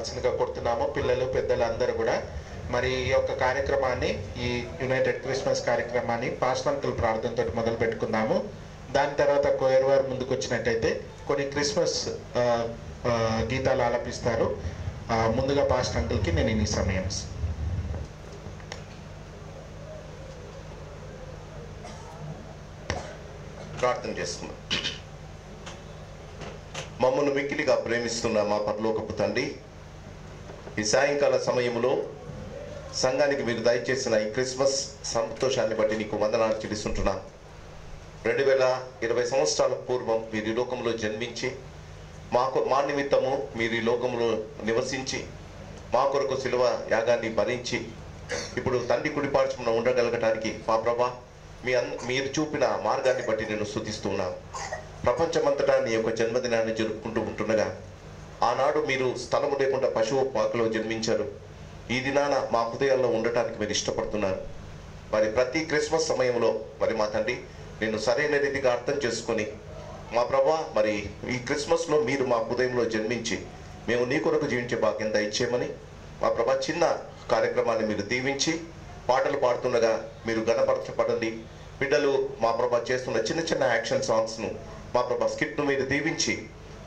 రావాల్సిందిగా కోరుతున్నాము. పిల్లలు పెద్దలు అందరూ కూడా మరి ఈ యొక్క కార్యక్రమాన్ని, ఈ యునైటెడ్ క్రిస్మస్ కార్యక్రమాన్ని పాస్టర్ అంకుల్ ప్రార్థనతో మొదలు పెట్టుకుందాము. దాని తర్వాత కోయర్ వారు ముందుకు వచ్చినట్టయితే కొన్ని క్రిస్మస్ గీతాలు ఆలపిస్తారు. ముందుగా పాస్టర్ అంకుల్కి నేను ఈ సమయం ప్రార్థన చేస్తున్నాం. మమ్మల్ని మిక్కిలిగా ప్రేమిస్తున్న మా పరలోకపు తండ్రి, ఈ సాయంకాల సమయంలో సంఘానికి మీరు దయచేసిన ఈ క్రిస్మస్ సంతోషాన్ని బట్టి నీకు వందనాలు చెల్లిస్తుంటున్నాం. 2020 సంవత్సరాల పూర్వం మీరు ఈ లోకంలో జన్మించి మా నిమిత్తము మీరు ఈ లోకంలో నివసించి మా కొరకు శిలువ యాగాన్ని భరించి ఇప్పుడు తండ్రి కుడిపార్శ్వమున ఉండగలగటానికి మా ప్రభా మీరు చూపిన మార్గాన్ని బట్టి నేను స్తుతిస్తున్నాను. ప్రపంచమంతటా నీ యొక్క జన్మదినాన్ని జరుపుకుంటూ ఉంటుండగా ఆనాడు మీరు స్థలము లేకుండా పశువు పాకలో జన్మించారు. ఈ దినాన మా హృదయాల్లో ఉండటానికి మీరు ఇష్టపడుతున్నారు. మరి ప్రతి క్రిస్మస్ సమయంలో మరి మా తండ్రి నేను సరైన రీతిగా అర్థం చేసుకొని మా ప్రభా మరి ఈ క్రిస్మస్లో మీరు మా హృదయంలో జన్మించి మేము నీ కొరకు జీవించే భాగ్యం దయచేయమని మా ప్రభా చిన్న కార్యక్రమాన్ని మీరు దీవించి పాటలు పాడుతుండగా మీరు గణపరచబడండి. బిడ్డలు మా ప్రభా చేస్తున్న చిన్న చిన్న యాక్షన్ సాంగ్స్ను మా ప్రభా స్కిట్ను మీరు దీవించి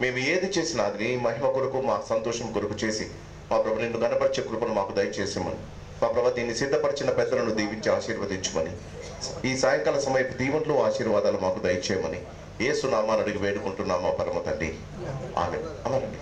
మేము ఏది చేసినా అది నీ మహిమ కొరకు మా సంతోషం కొరకు చేసి మా ప్రభు నిన్ను గణపరిచే కృపను మాకు దయచేసామని మా ప్రభా దీన్ని సిద్ధపరిచిన పెద్దలను దీవించి ఆశీర్వదించమని ఈ సాయంకాల సమయపు దీవెనలు ఆశీర్వాదాలు మాకు దయచేయమని యేసు నామాన్ని అడిగి వేడుకుంటున్నామా పరమ తండ్రి. ఆమేన్. అమరండి.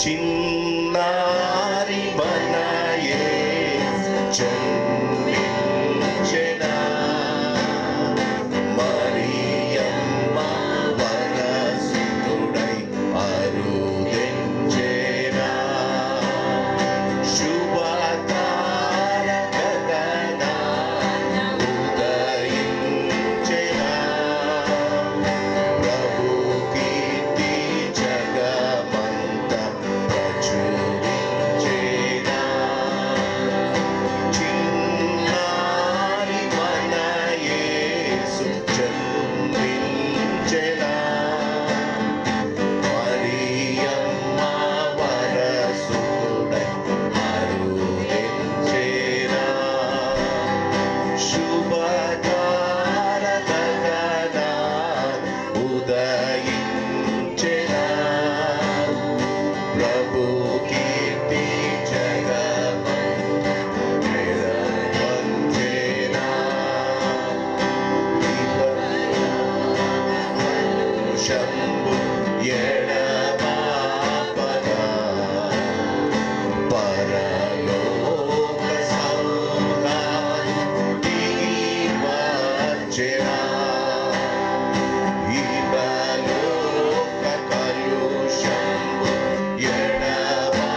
చిన్నారి మన యేసు జన్మించెనా మరియమ్మ వరసుతుడై అరుదెంచెనా శుభతార గగనాన ఉదయించెనా ప్రభు కీర్తి జగమంత ప్రచురించెనా చిన్నారి మన యేసు జన్మించెనా మరియమ్మ వరసుతుడై అరుదెంచెనా శుభతార గగనాన ఉదయించెనా ప్రభు కీర్తి జగమంతెనా శంభు ఎడబాపగా పరలోక సౌధాలు దిగి వచ్చెనా ఇహలోక కలుషంబు ఎడబాపగా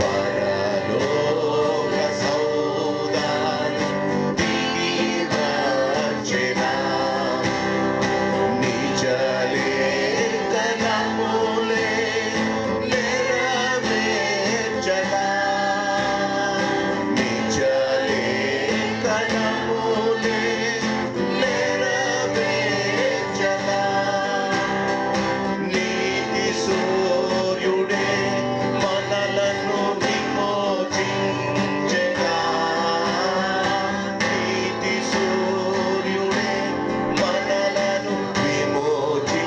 పరలోక సౌధాలు దిగి వచ్చెనా నిజ లేఖనములే నెరవేర్చగా నిజ లేఖనములే నెరవేర్చగా నీతి సూర్యుడే మనలను విమోచించెగా నీతి సూర్యుడే మనలను విమోచించెగా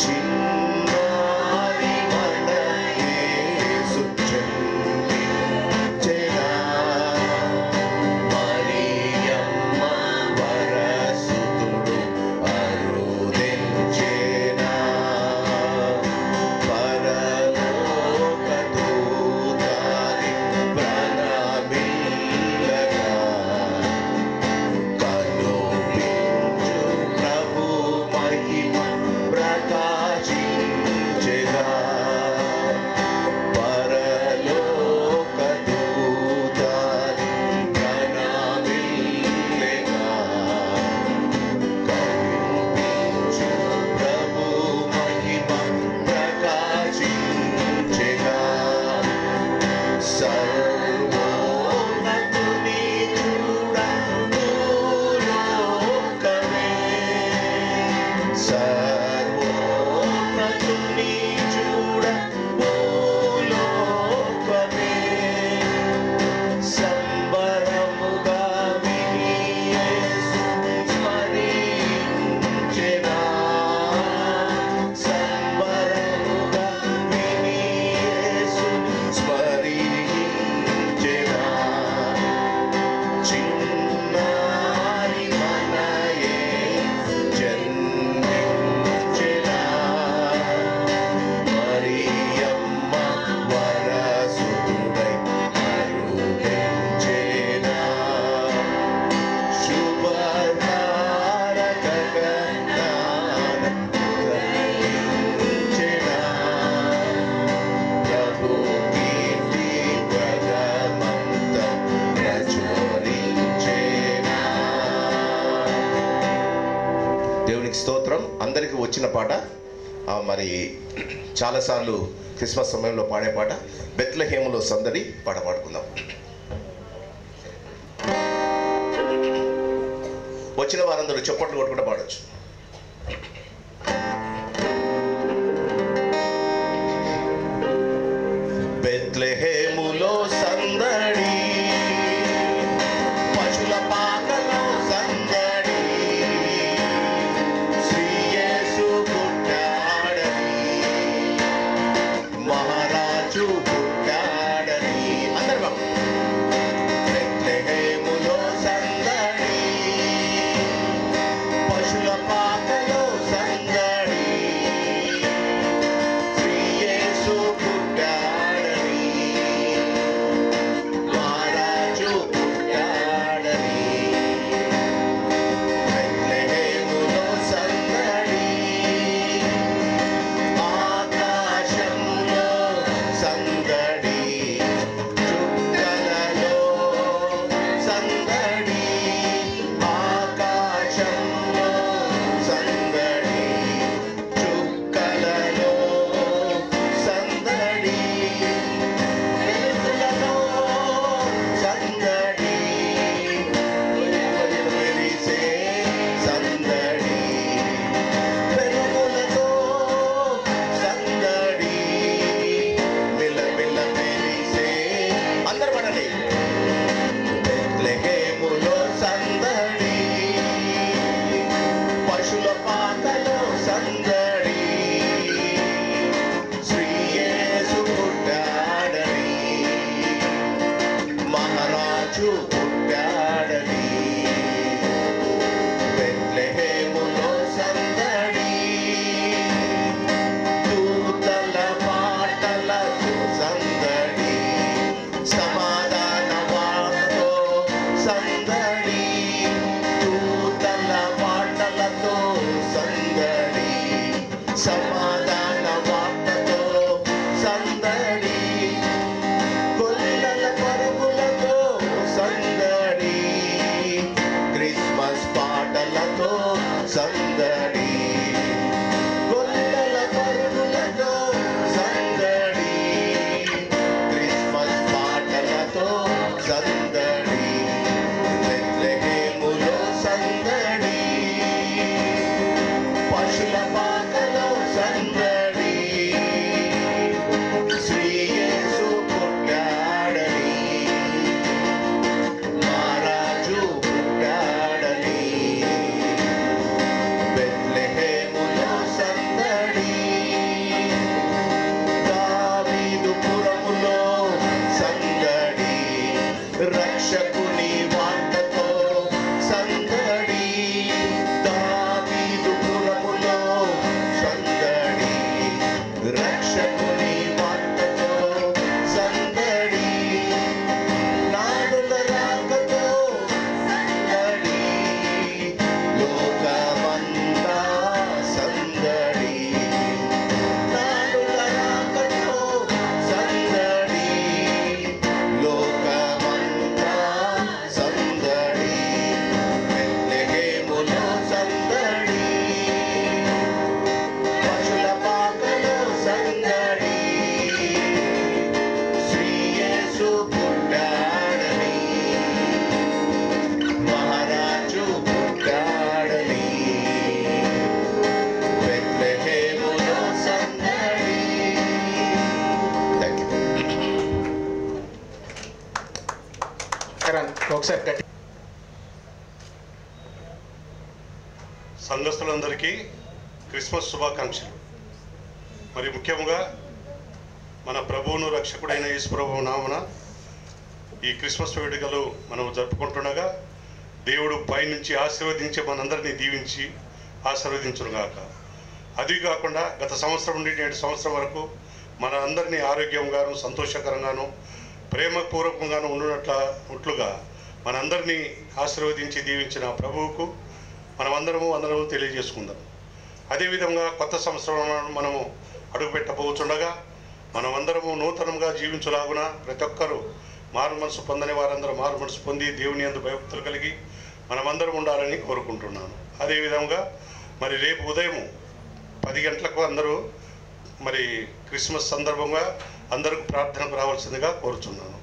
చిన్నారి మన యేసు జన్మించెనా మరియమ్మ వరసుతుడు అరుదెంచెనా పరలోక దూతాలి ప్రణమిల్లగా కనుపించు ప్రభు మహిమ ప్రకాశించెగా పరలోక దూతాలి ప్రణమిల్లగా కనిపించు ప్రభు మహిమ ప్రకాశించెగా సర్వోన్నతుని చూడ భూలోకమే సర్వోన్నతుని చూడ భూలోకమే సంబరముగా విని యేసు స్మరించెనా సంబరముగా విని యేసు స్మరించెనా చిన్నారి మన యేసు జన్మించెనా మరియమ్మ వరసుతుడై అరుదెంచెనా శుభతార గగనాన ఉదయించెనా ప్రభు కీర్తి జగమంత ప్రచురించెనా దేవునికి స్తోత్రం. అందరికీ వచ్చిన పాట మరి చాలాసార్లు క్రిస్మస్ సమయంలో పాడే పాట బెత్లెహేములో సందడి పాట పాడుకుందాం. వచ్చిన వారందరూ చప్పట్లు కొట్టుకుంటూ పాడొచ్చు. బెత్లెహేములో సందడి పశుల పాకలో సందడి శ్రీ యేసు పుట్టాడని మహారాజు పుట్టాడని అందరూ బెత్లెహేములో సందడి పశుల పాకలో సందడి పశుల పాకలో సందడి శ్రీ యేసు పుట్టాడని మహారాజు పుట్టాడని బెత్లెహేములో సందడి దూతల పాటలతో సందడి సమాధాన వార్తతో సందడి దూతల పాటలతో సందడి సమాధాన వార్తతో సందడి గొల్లల పరుగులతో సందడి క్రిస్మస్ పాటలతో సందడి గొల్లల పరుగులతో సందడి క్రిస్మస్ పాటలతో సందడి బెత్లెహేములో సందడి పశుల పాకలో సందడి శ్రీ యేసు పుట్టాడని మహారాజు పుట్టాడని బెత్లెహేములో సందడి దావీదు పురములో సందడి రక్షకుని వార్తతో సందడి దావీదు పురములో సందడి రక్షకుని వార్తతో సందడి నాడుల రాకతో సందడి లోకమంతా సందడి నాడుల రాకతో సందడి లోకమంతా సందడి బెత్లెహేములో సందడి పశుల పాకలో సందడి శ్రీ యేసు పుట్టాడని మహారాజు పుట్టాడని బెత్లెహేములో సందడి. Thank you. కరణ్ ఒకసారి గట్టి సంఘస్థులందరికీ క్రిస్మస్ శుభాకాంక్షలు. మరి ముఖ్యంగా మన ప్రభువును రక్షకుడైన యేసు ప్రభువు నామమున ఈ క్రిస్మస్ వేడుకలు మనం జరుపుకుంటుండగా దేవుడు పైనుంచి ఆశీర్వదించి మనందరినీ దీవించి ఆశీర్వదించునుగాక. అది కాకుండా గత సంవత్సరం నుండి నేటి సంవత్సరం వరకు మన అందరినీ ఆరోగ్యంగాను సంతోషకరంగాను ప్రేమపూర్వకంగాను ఉండునట్లుగా మనందరినీ ఆశీర్వదించి దీవించిన ప్రభువుకు అందరము తెలియజేసుకుందాం. అదేవిధంగా కొత్త సంవత్సరం మనము అడుగుపెట్టబోతుండగా మనమందరము నూతనంగా జీవించులాగున ప్రతి ఒక్కరూ మారు మనసు పొందని వారందరూ మారు మనసు పొంది దేవుని యందు భయభక్తులు కలిగి మనమందరం ఉండాలని కోరుకుంటున్నాను. అదేవిధంగా మరి రేపు ఉదయం 10 గంటలకు అందరూ మరి క్రిస్మస్ సందర్భంగా అందరికి ప్రార్థనకు రావాల్సిందిగా కోరుచున్నాను.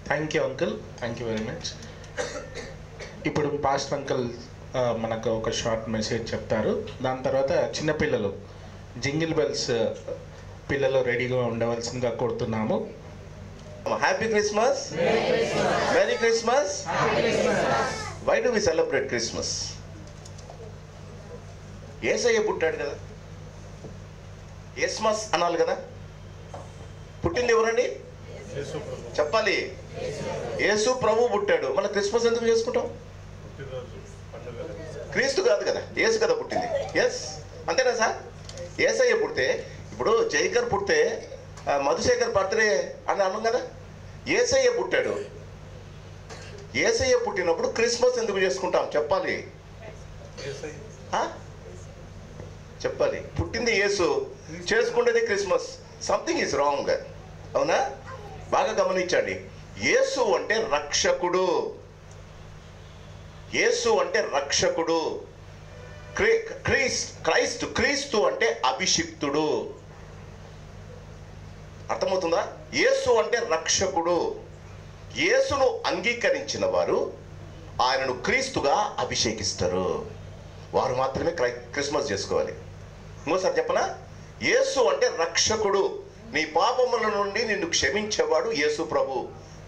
Thank you uncle, thank you very much. ఇప్పుడు పాస్ట్ అంకుల్ మనకు ఒక షార్ట్ మెసేజ్ చెప్తారు. దాని తర్వాత చిన్నపిల్లలు జింగిల్ బెల్స్ పిల్లలు రెడీగా ఉండవలసిందిగా కోరుతున్నాము. Happy Christmas, merry Christmas. Why do we celebrate Christmas? Yesayya పుట్టాడు కదా, యేస్మస్ అనాలి కదా. పుట్టింది ఎవరండి? చెప్పాలి. యేసు ప్రభు పుట్టాడు. మన క్రిస్మస్ ఎందుకు చేసుకుంటాం? క్రీస్తు కాదు కదా, యేసు కదా పుట్టింది. ఎస్, అంతేనా సార్? యేసయ్య పుడితే, ఇప్పుడు జైకర్ పుడితే మధుశేఖర్ బర్త్డే అని అన్నాం కదా. యేసయ్య పుట్టాడు. యేసయ్య పుట్టినప్పుడు క్రిస్మస్ ఎందుకు చేసుకుంటాం? చెప్పాలి, చెప్పాలి. పుట్టింది యేసు, చేసుకునేది క్రిస్మస్. Something is wrong. అవునా? బాగా గమనించండి. యేసు అంటే రక్షకుడు. యేసు అంటే రక్షకుడు. క్రీస్తు అంటే అభిషిక్తుడు. అర్థమవుతుందా? యేసు అంటే రక్షకుడు. యేసును అంగీకరించిన వారు ఆయనను క్రీస్తుగా అభిషేకిస్తారు. వారు మాత్రమే క్రిస్మస్ చేసుకోవాలి. ఇంకోసారి చెప్పనా? యేసు అంటే రక్షకుడు. నీ పాపముల నుండి నిన్ను క్షమించేవాడు యేసు ప్రభు.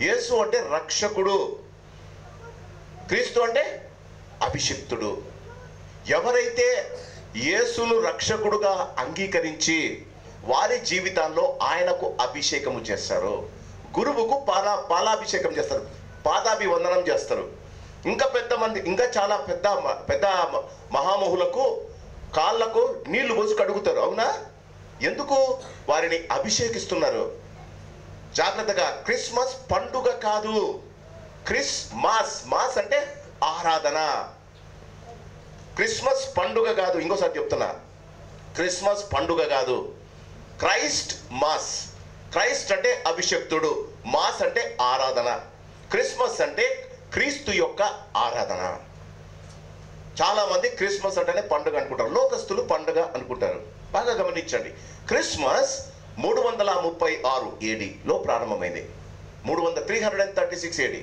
యేసు అంటే రక్షకుడు. క్రీస్తు అంటే అభిషిక్తుడు. ఎవరైతే యేసును రక్షకుడుగా అంగీకరించి వారి జీవితాల్లో ఆయనకు అభిషేకము చేస్తారో, గురువుకు పాలాభిషేకం చేస్తారు, పాదాభివందనం చేస్తారు. ఇంకా చాలా పెద్ద మహామహులకు కాళ్ళకు నీళ్లు పోసి కడుగుతారు. అవునా? ఎందుకు? వారిని అభిషేకిస్తున్నారు. జాగ్రత్తగా, క్రిస్మస్ పండుగ కాదు. మాస్ అంటే ఆరాధన. క్రిస్మస్ పండుగ కాదు. ఇంకోసారి చెప్తున్నా, క్రిస్మస్ పండుగ కాదు, క్రైస్ట్ మాస్. క్రైస్ట్ అంటే అభిషక్తుడు, మాస్ అంటే ఆరాధన. క్రిస్మస్ అంటే క్రీస్తు యొక్క ఆరాధన. చాలా మంది క్రిస్మస్ అంటేనే పండుగ అనుకుంటారు, లోకస్తులు పండుగ అనుకుంటారు. బాగా గమనించండి, క్రిస్మస్ 336 ఏడీలో ప్రారంభమైంది. 336 ఏడీ,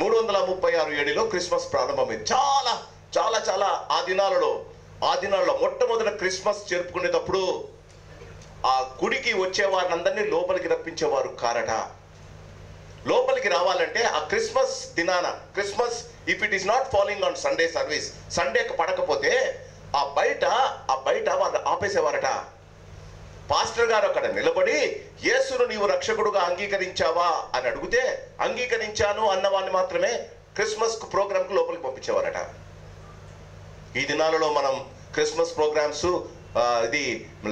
336 ఏడీలో క్రిస్మస్ ప్రారంభమైంది. చాలా చాలా చాలా ఆ దినాలలో మొట్టమొదటి క్రిస్మస్ జరుపుకునేటప్పుడు ఆ గుడికి వచ్చే వారిని లోపలికి రప్పించేవారు కారట. లోపలికి రావాలంటే ఆ క్రిస్మస్ దినాన, Christmas if it is not following on Sunday service, సండేకి పడకపోతే ఆ బయట వాళ్ళు ఆపేసేవారట. పాస్టర్ గారు అక్కడ నిలబడి, యేసును నీవు రక్షకుడుగా అంగీకరించావా అని అడిగితే, అంగీకరించాను అన్నవాడిని మాత్రమే క్రిస్మస్ ప్రోగ్రాంకు లోపలికి పంపించేవారట. ఈ దినాలలో మనం క్రిస్మస్ ప్రోగ్రామ్స్ ఇది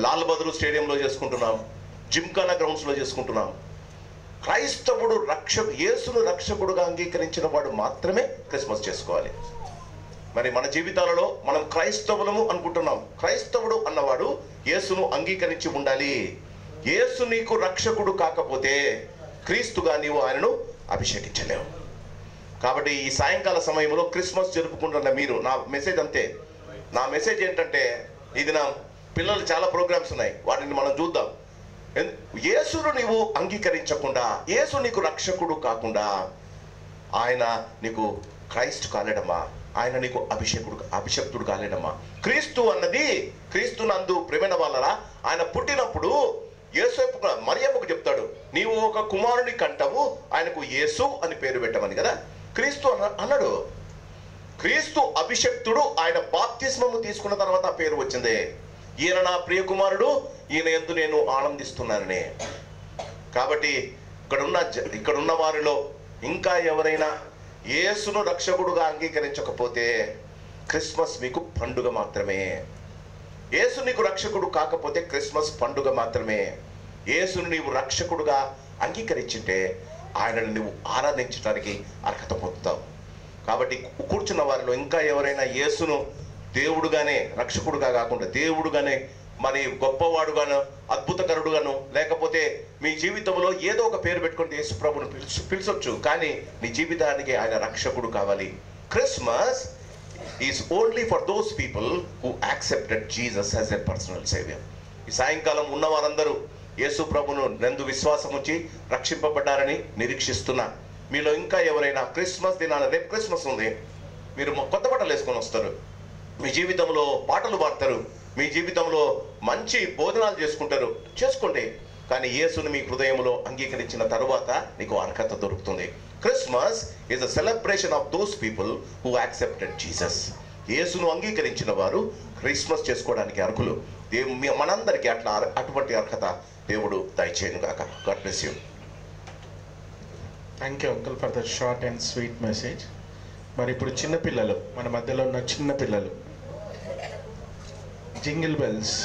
లాల్ బహదూర్ స్టేడియంలో చేసుకుంటున్నాం, జిమ్ఖానా గ్రౌండ్స్లో చేసుకుంటున్నాం. క్రైస్తవుడు యేసును రక్షకుడుగా అంగీకరించిన వాడు మాత్రమే క్రిస్మస్ చేసుకోవాలి. మరి మన జీవితాలలో మనం క్రైస్తవులము అనుకుంటున్నాం. క్రైస్తవుడు అన్నవాడు యేసును అంగీకరించి ఉండాలి. యేసు నీకు రక్షకుడు కాకపోతే క్రీస్తుగా నీవు ఆయనను అభిషేకించలేవు. కాబట్టి ఈ సాయంకాల సమయంలో క్రిస్మస్ జరుపుకుంటున్న మీరు, నా మెసేజ్ అంతే. నా మెసేజ్ ఏంటంటే, ఇది నా పిల్లలు చాలా ప్రోగ్రామ్స్ ఉన్నాయి, వాటిని మనం చూద్దాం. యేసును నీవు అంగీకరించకుండా, యేసు నీకు రక్షకుడు కాకుండా ఆయన నీకు క్రైస్ట్ కాలేడమ్మా, ఆయన నీకు అభిషక్తుడు కాలేడమ్మా. క్రీస్తు అన్నది, క్రీస్తునందు ప్రేమైన వాళ్ళరా, ఆయన పుట్టినప్పుడు యేసేపు మరియమ్మకు చెప్తాడు, నీవు ఒక కుమారుని కంటవు, ఆయనకు యేసు అని పేరు పెట్టమని కదా. క్రీస్తు అన్నాడు. క్రీస్తు అభిషక్తుడు. ఆయన బాప్తిస్మము తీసుకున్న తర్వాత ఆ పేరు వచ్చింది. ఈయన నా ప్రియ కుమారుడు, ఈయన యందు నేను ఆనందిస్తున్నానని. కాబట్టి ఇక్కడున్న వారిలో ఇంకా ఎవరైనా యేసును రక్షకుడుగా అంగీకరించకపోతే క్రిస్మస్ మీకు పండుగ మాత్రమే. యేసు నీకు రక్షకుడు కాకపోతే క్రిస్మస్ పండుగ మాత్రమే. యేసును నీవు రక్షకుడుగా అంగీకరించింటే ఆయనను నువ్వు ఆరాధించడానికి అర్హత పొందుతావు. కాబట్టి కూర్చున్న వారిలో ఇంకా ఎవరైనా యేసును దేవుడుగానే, రక్షకుడుగా కాకుండా దేవుడుగానే, మరి గొప్పవాడుగాను, అద్భుతకరుడుగాను, లేకపోతే మీ జీవితంలో ఏదో ఒక పేరు పెట్టుకుంటే యేసు ప్రభును పిలిచొచ్చు, కానీ నీ జీవితానికి ఆయన రక్షకుడు కావాలి. Christmas is only for those people who accepted Jesus as a personal saviour. ఈ సాయంకాలం ఉన్న వారందరూ యేసు ప్రభును నందు విశ్వాసం ఉంచి రక్షింపబడ్డారని నిరీక్షిస్తున్నా. మీలో ఇంకా ఎవరైనా క్రిస్మస్ దినాన, రేపు క్రిస్మస్ ఉంది, మీరు కొత్త బట్టలు వేసుకొని వస్తారు, మీ జీవితంలో పాటలు పాడతారు, మీ జీవితంలో మంచి భోజనాలు చేసుకోండి, కానీ యేసుని మీ హృదయంలో అంగీకరించిన తరువాత నీకు అర్హత దొరుకుతుంది. Christmas is a celebration of those people who accepted Jesus. యేసును అంగీకరించిన వారు క్రిస్మస్ చేసుకోవడానికి అర్హులు. మనందరికీ అటువంటి అర్హత దేవుడు దయచేయను గాక. God bless you. Thank you uncle for the short and sweet message. మరి ఇప్పుడు చిన్నపిల్లలు, మన మధ్యలో ఉన్న చిన్నపిల్లలు, జింగిల్ బెల్స్.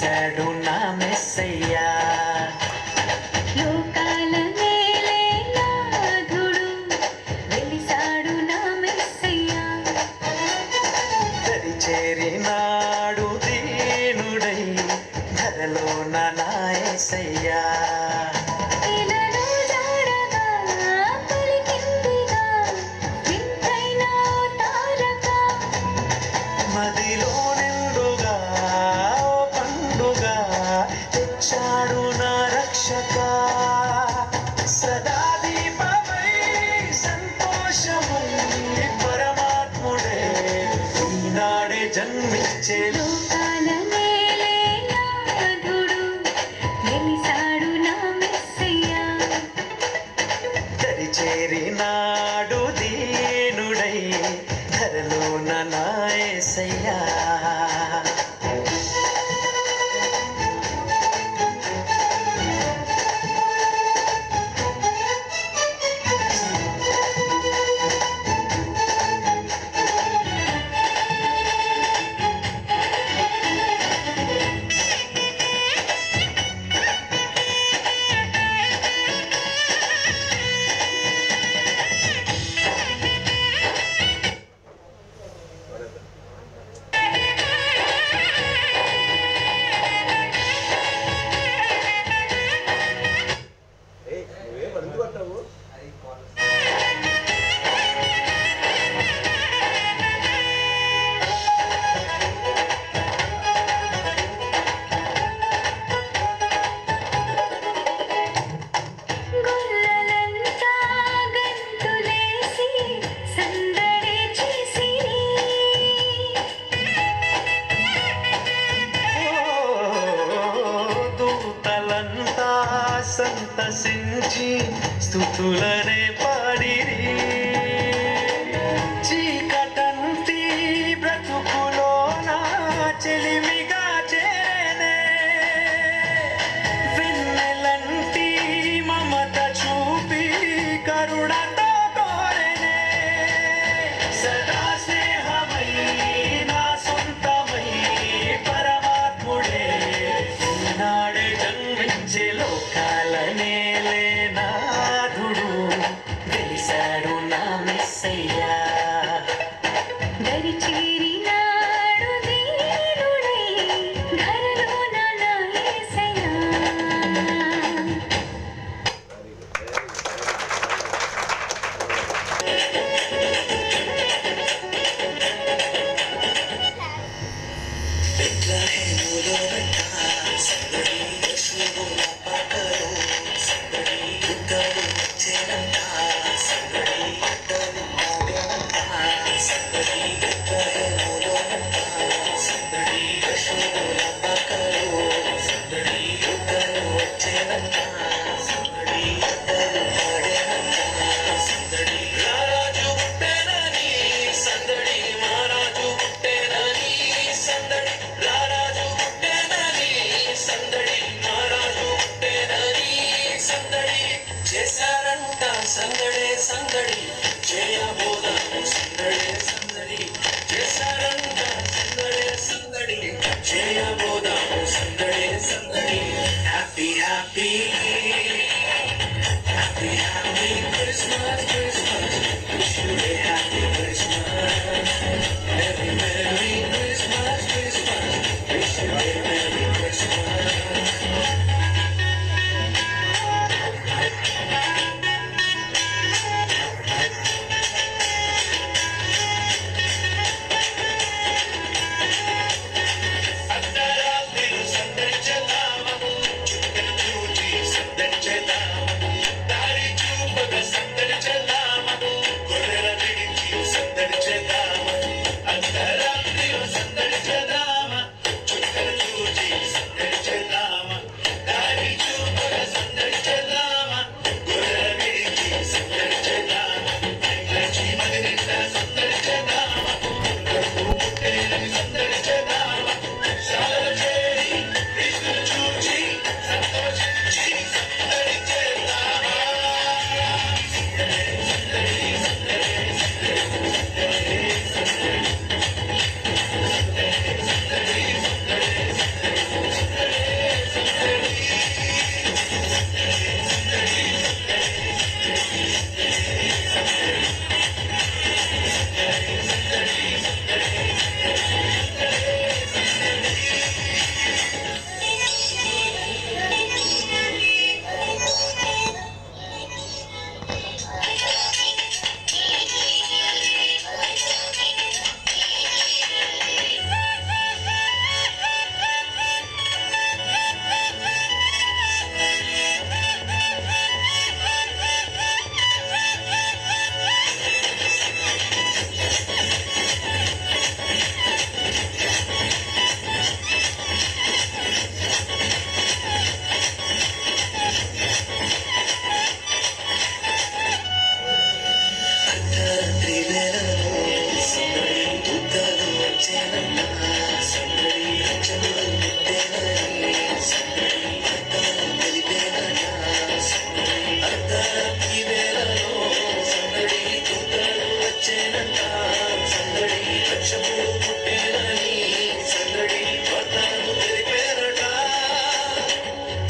వెలిశాడు నా మెస్సయ్యా. లోకాల నేలే నాథుడు వెలిశాడు నా మెస్సయ్యా. దరి చేరినాడు దీనుడై ధరలోన నా యేసయ్యా. ఇలలో జాడగా పలికిందిగా వింతైన తారక. మదిలో నిండుగా పండుగా తెచ్చాడు నా రక్షక. సదా దీపమై సంతోషమై పరమాత్ముడే ఈనాడే జన్మించే. లోకాల నేలే నాథుడు వెలిశాడు నా మెస్సయ్యా. దరి చేరినాడు దీనుడై ధరలోన నా యేసయ్యా. గొల్లలంతా గంతులేసి సందడి చేసిరి. దూతలంతా సంతసించి స్తుతులనే పాడిరి. చీకటంటి బ్రతుకులోన చెలిమిగా చేరేనే. వెన్నెలంటి మమత చూపి కరుణతో కోరెనే. సదా స్నేహమై నా సొంతమై పరమాత్ముడే ఈనాడే జన్మించే. లోకాల నేలే నాథుడు వెలిశాడు నా మెస్సయ్యా. దరి చేరినాడు దీనుడై ధరలోన నా యేసయ్యా. సందడే సందడి చేయబోదాము సందడే సందడి చేశారంట సందడే సందడి చేయబోదాము సందడే సందడి. Happy happy happy happy Christmas Christmas wish you a happy Christmas. Merry merry Christmas Christmas wish you a merry Christmas. సందడి చెల్లామము చుక్కలు చూచి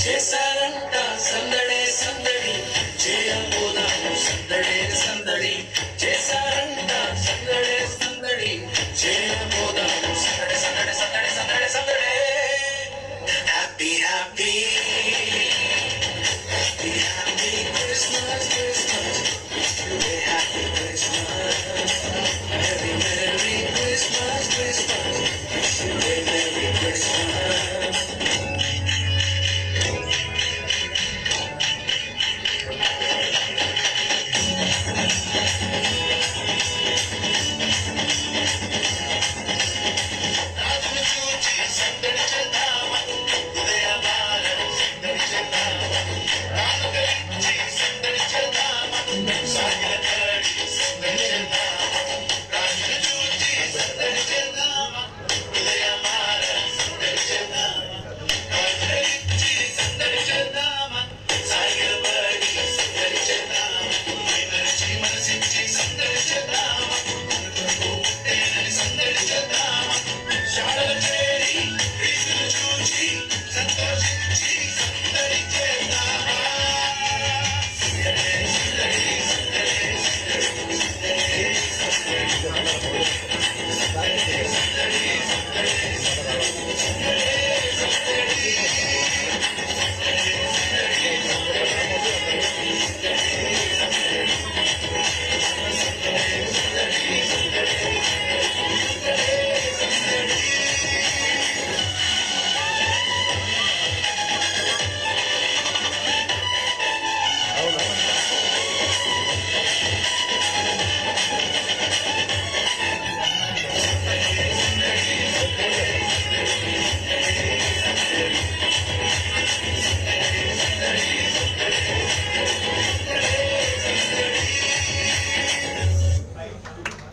చేశారంట సందడే సందడి చేయబోదాము సందడే సందడి చేశారంట సందడే సందడి చేయబోదాము సందడి సందడి సందడి సందడి సందడి happy happy happy happy Christmas Christmas happy Christmas merry merry Christmas Christmas merry Christmas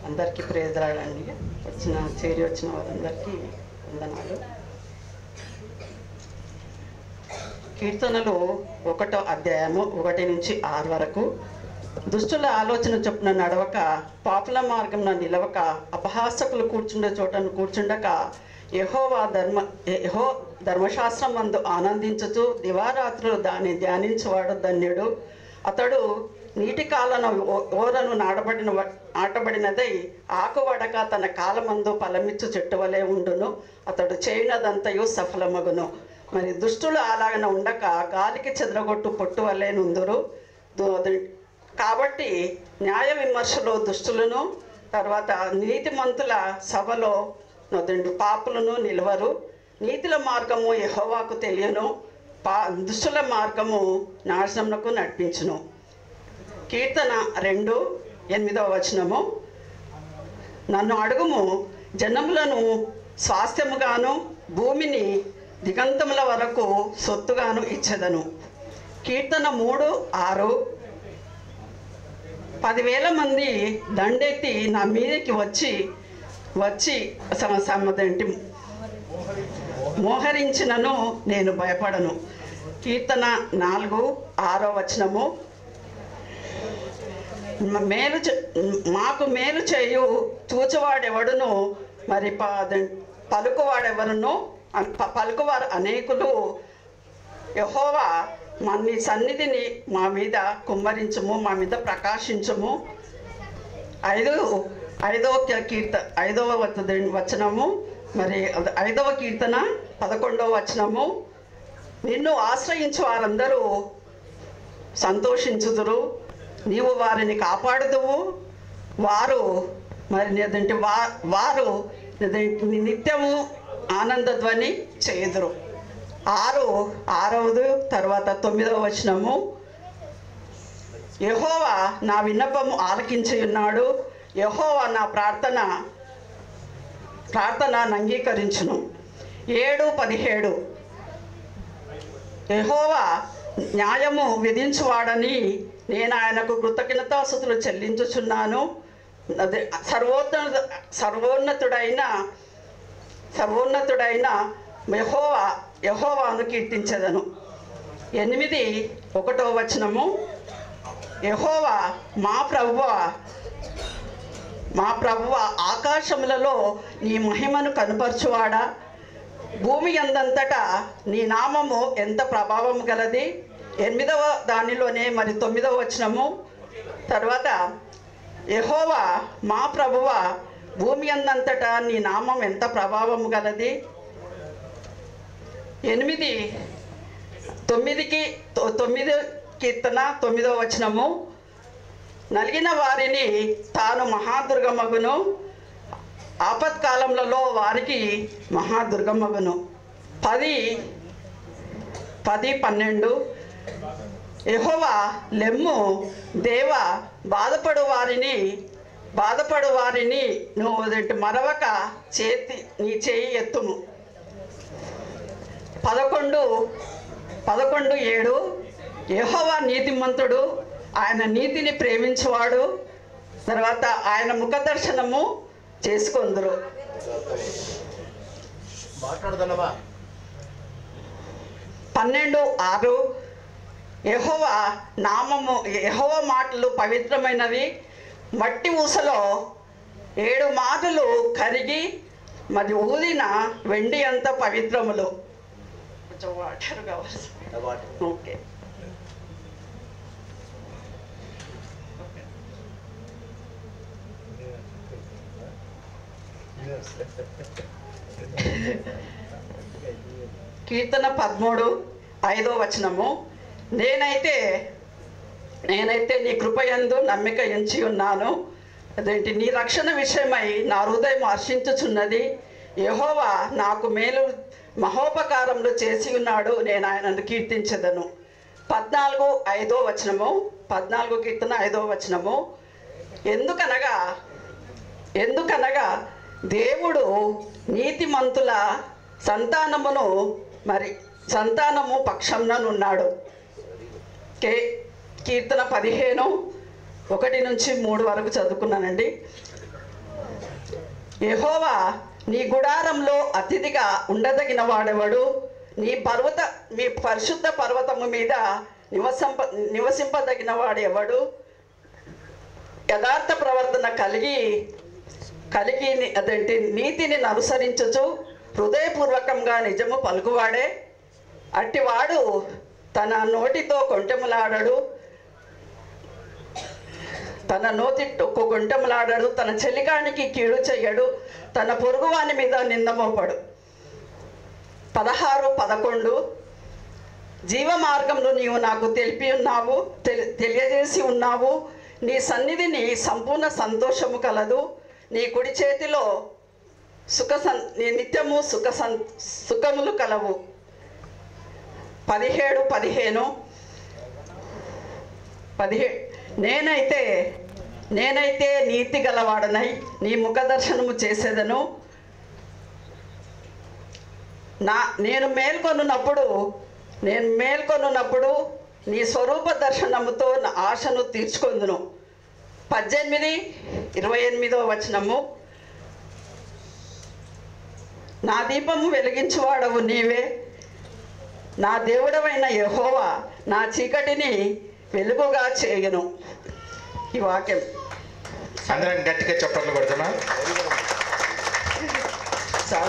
అందరికీ ప్రేదరాడండి చేరి వచ్చిన వారందరికీ వందనాలు. కీర్తనలు 1వ అధ్యాయము 1 నుంచి 6 వరకు. దుష్టుల ఆలోచన చొప్పున నడవక, పాపుల మార్గంలో నిలవక, అపహాసకులు కూర్చుండే చోటను కూర్చుండక, యెహో ధర్మశాస్త్రం మందు ఆనందించుచు దివారాత్రులు దాన్ని ధ్యానించువాడు ధన్యుడు. అతడు నీటి కాలను ఓరను నాటబడినదై ఆకువడక తన కాలమందు ఫలమిచ్చు చెట్టు వలె ఉండును. అతడు చేయునదంతయు సఫలమగును. మరి దుష్టులు అలాగన ఉండక గాలికి చెదరగొట్టు పొట్టు వలె నుందురు. కాబట్టి న్యాయ విమర్శలో దుష్టులను, తర్వాత నీతిమంతుల సభలో పాపులను నిలవరు. నీతుల మార్గము యెహోవాకు తెలియను, దుష్టుల మార్గము నాశనమునకు నడిపించును. కీర్తన 2:8 నన్ను అడుగుము, జనములను స్వాస్థ్యముగాను భూమిని దిగంతముల వరకు సొత్తుగాను ఇచ్చెదను. కీర్తన 3:6 10,000 మంది దండెత్తి నా మీదకి వచ్చి మోహరించినను నేను భయపడను. కీర్తన 4:6 మాకు మేలు చేయు చూచువాడెవడును, మరి పలుకువారు అనేకులు. యెహోవా నీ సన్నిధిని మా మీద కుమ్మరించుము, మా మీద ప్రకాశించుము. 5వ వచనము, మరి 5వ కీర్తన 11వ వచనము. నిన్ను ఆశ్రయించు వారందరూ సంతోషించుదురు, నీవు వారిని కాపాడుదువు. వారు నిత్యము ఆనందధ్వని చేయుదురు. 6వ తర్వాత 9వ వచనము. యెహోవా నా విన్నపము ఆలకించి ఉన్నాడు, యెహోవా నా ప్రార్థనను అంగీకరించును. 7:17 యెహోవా న్యాయము విధించువాడని నేను ఆయనకు కృతజ్ఞతాస్తుతులు చెల్లించుచున్నాను. సర్వోన్నతుడైన యెహోవాను కీర్తించెదను. 8:1 యెహోవా మా ప్రభువా ఆకాశములలో నీ మహిమను కనుపరచువాడా, భూమి యందంతటా నీ నామము ఎంత ప్రభావం గలది. 8వ దానిలోనే మరి 9వ వచనము తర్వాత యెహోవా మా ప్రభువా భూమి యందంతటా నీ నామం ఎంత ప్రభావం గలది. 9 కీర్తన 9వ వచనము నలిగిన వారిని తాను మహాదుర్గమగును, ఆపత్కాలములలో వారికి మహాదుర్గమగును. 10-12 యెహోవా లెమ్ము దేవా బాధపడు వారిని నువ్వు మరవక నీ చేయి ఎత్తుము. 11-7 యెహోవా నీతిమంతుడు, ఆయన నీతిని ప్రేమించువాడు, తర్వాత ఆయన ముఖ దర్శనము చేసుకొందురు. 12:6 యెహోవా మాటలు పవిత్రమైనవి, మట్టి ఊసలో 7 మాటలు కరిగి మరి ఊదిన వెండి అంత పవిత్రములు. కొంచెం వాటర్ కావాలి. ఓకే. కీర్తన 13:5 వచనము నేనైతే నీ కృపయందు నమ్మిక ఎంచి ఉన్నాను. అదేంటి నీ రక్షణ విషయమై నా హృదయం హర్షించుచున్నది. యెహోవా నాకు మేలు మహోపకారములు చేసి ఉన్నాడు, నేను ఆయనను కీర్తించదను. 14:5 వచనము 14 కీర్తన 5వ వచనము ఎందుకనగా దేవుడు నీతిమంతుల సంతానము పక్షంననున్నాడు. కీర్తన 15:1-3 వరకు చదువుకున్నానండి. యెహోవా నీ గుడారంలో అతిథిగా ఉండదగిన వాడెవడు? మీ పరిశుద్ధ పర్వతము మీద నివసింపదగిన వాడు ఎవడు? యథార్థ ప్రవర్తన కలిగి అదేంటి నీతిని అనుసరించుచు హృదయపూర్వకంగా నిజము పలుకువాడే. అట్టివాడు తన నోటితో కొంటెములాడడు, తన చెలికానికి కీడు చెయ్యడు, తన పొరుగువాని మీద నిందమోపడు. 16-11 జీవ మార్గంలో నీవు నాకు తెలియజేసి ఉన్నావు. నీ సన్నిధిని సంపూర్ణ సంతోషము కలదు. నీ కుడి చేతిలో నిత్యము సుఖములు కలవు. 17-15 నేనైతే నీతి గలవాడనై నీ ముఖ దర్శనము చేసేదను. నేను మేల్కొనున్నప్పుడు నీ స్వరూప దర్శనముతో నా ఆశను తీర్చుకొందును. 18-28 వచనము నా దీపము వెలిగించువాడవు నీవే, నా దేవుడవైన యెహోవా నా చీకటిని వెలుగుగా చేయును. ఈ వాక్యం అందరం గట్టిగా చప్పట్లు కొడుతున్నా.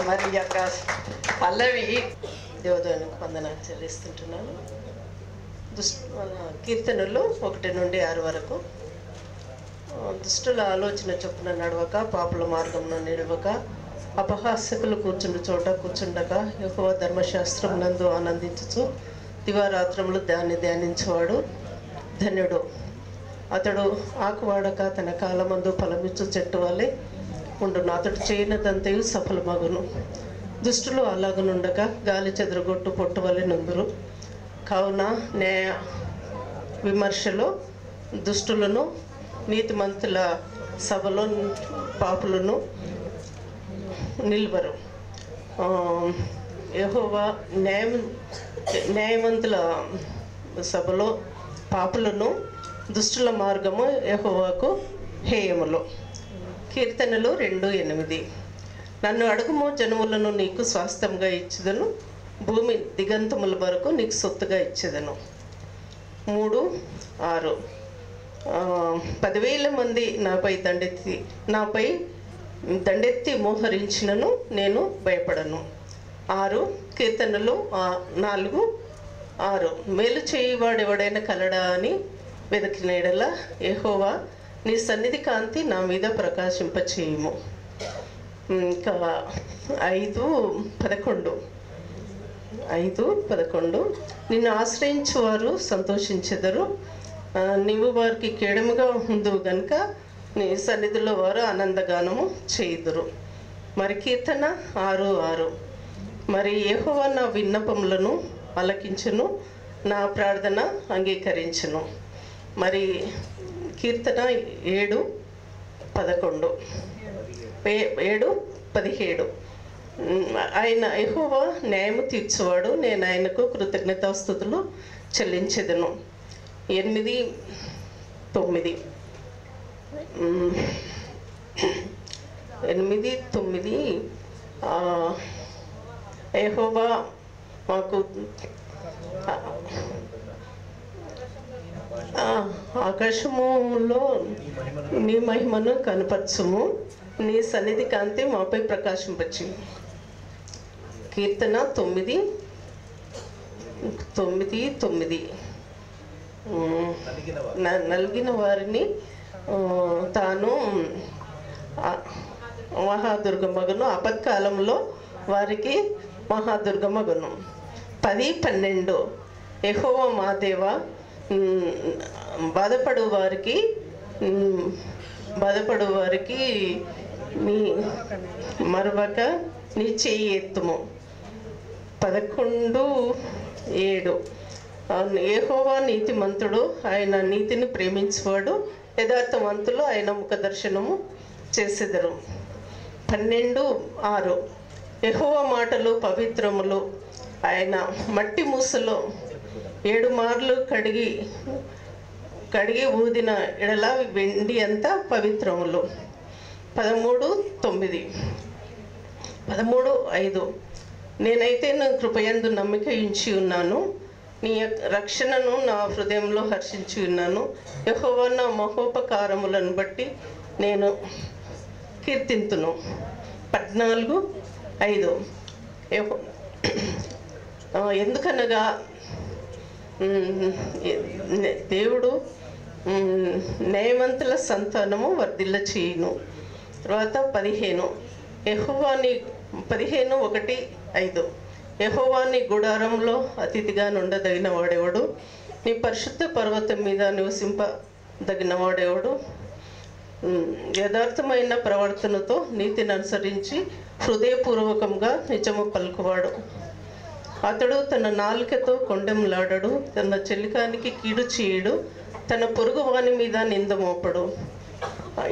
మరి యొక్క పల్లవి దేవదేవునికి వందనాలు చెల్లిస్తుంటున్నాను. కీర్తనలు 1-6 వరకు. దుష్టుల ఆలోచన చొప్పున నడవక, పాపుల మార్గంలో నిలవక, అపహాస్యకులు కూర్చుండు చోట కూర్చుండక, యెహోవా ధర్మశాస్త్రం నందు ఆనందించుచు దివారాత్రములు దాన్ని ధ్యానించేవాడు ధన్యుడు. అతడు ఆకువాడక తన కాలమందు ఫలమిచ్చు చెట్టు వలె ఉండును. అతడు చేయనదంతయు సఫలమగును. దుష్టులు అలాగనుండక గాలి చెదరగొట్టు పొట్టు వలె నుందురు. కావున న్యాయ విమర్శలో దుష్టులను, నీతిమంతుల సభలో పాపులను నిల్వరు. యెహోవా న్యాయవంతుల సభలో పాపులను, దుష్టుల మార్గము యెహోవాకు హేయములు. కీర్తనలు 2:8 నన్ను అడుగుము, జనములను నీకు స్వాస్థ్యంగా ఇచ్చేదను, భూమి దిగంతముల వరకు నీకు సొత్తుగా ఇచ్చేదను. 3:6 10,000 మంది నాపై దండెత్తి మోహరించినను నేను భయపడను. 6, కీర్తనలు 4, 6. మేలు చేయువాడు ఎవడైనా కలడా అని వెతికిన ఎడల యెహోవా నీ సన్నిధి కాంతి నా మీద ప్రకాశింపచేయుము. ఇంకా 5:11 నిన్ను ఆశ్రయించు వారు సంతోషించెదరు, నీవు వారికి కేడముగా ఉందువు గనుక నీ సన్నిధిలో వారు ఆనందగానము చేయుదురు. మరి కీర్తన 6:6 మరి యెహోవా నా విన్నపములను ఆలకించును, నా ప్రార్థన అంగీకరించును. మరి కీర్తన 7:11 7:17 ఆయన యెహోవా న్యాయము తీర్చువాడు, నేను ఆయనకు కృతజ్ఞతాస్తుతులు చెల్లించెదను. 8:9 యెహోవా మాకు ఆకాశములో నీ మహిమను కనపరచుము, నీ సన్నిధి కాంతి మాపై ప్రకాశింపచి. కీర్తన 9:9 నలిగిన వారిని తాను మహాదుర్గమగును, ఆపత్కాలంలో వారికి మహాదుర్గమగును. 10:12 యెహోవా మా దేవా బాధపడు వారికి నీ మరవక నీ చెయ్యి ఎత్తుము. 11:7 యెహోవా నీతిమంతుడు, ఆయన నీతిని ప్రేమించువాడు, యథార్థవంతులు ఆయన ముఖ దర్శనము చేసెదరు. 12:6 యెహోవా మాటలు పవిత్రములు, ఆయన మట్టి మూసలో 7 మార్లు కడిగి ఊదిన ఎడల వెండి అంతా పవిత్రములు. 13:5 నేనైతే నా కృపయందు నమ్మిక ఉంచి ఉన్నాను, నీ రక్షణను నా హృదయంలో హర్షించి ఉన్నాను. యెహోవా నా మహోపకారములను బట్టి నేను కీర్తింతును. 14:5 ఎందుకనగా దేవుడు న్యాయవంతుల సంతానము వర్ధిల్ల చేయును. తర్వాత 15:1-5 యెహోవాని గుడారంలో అతిథిగా నుండదగిన వాడెవడు, నీ పరిశుద్ధ పర్వతం మీద నివసింపదగిన వాడెవడు. యథార్థమైన ప్రవర్తనతో నీతిని అనుసరించి హృదయపూర్వకంగా నిజము పలుకువాడు. అతడు తన నాలుకతో కొండెంలాడడు, తన చెలికానికి కీడు చేయడు, తన పొరుగు వాని మీద నింద మోపడు.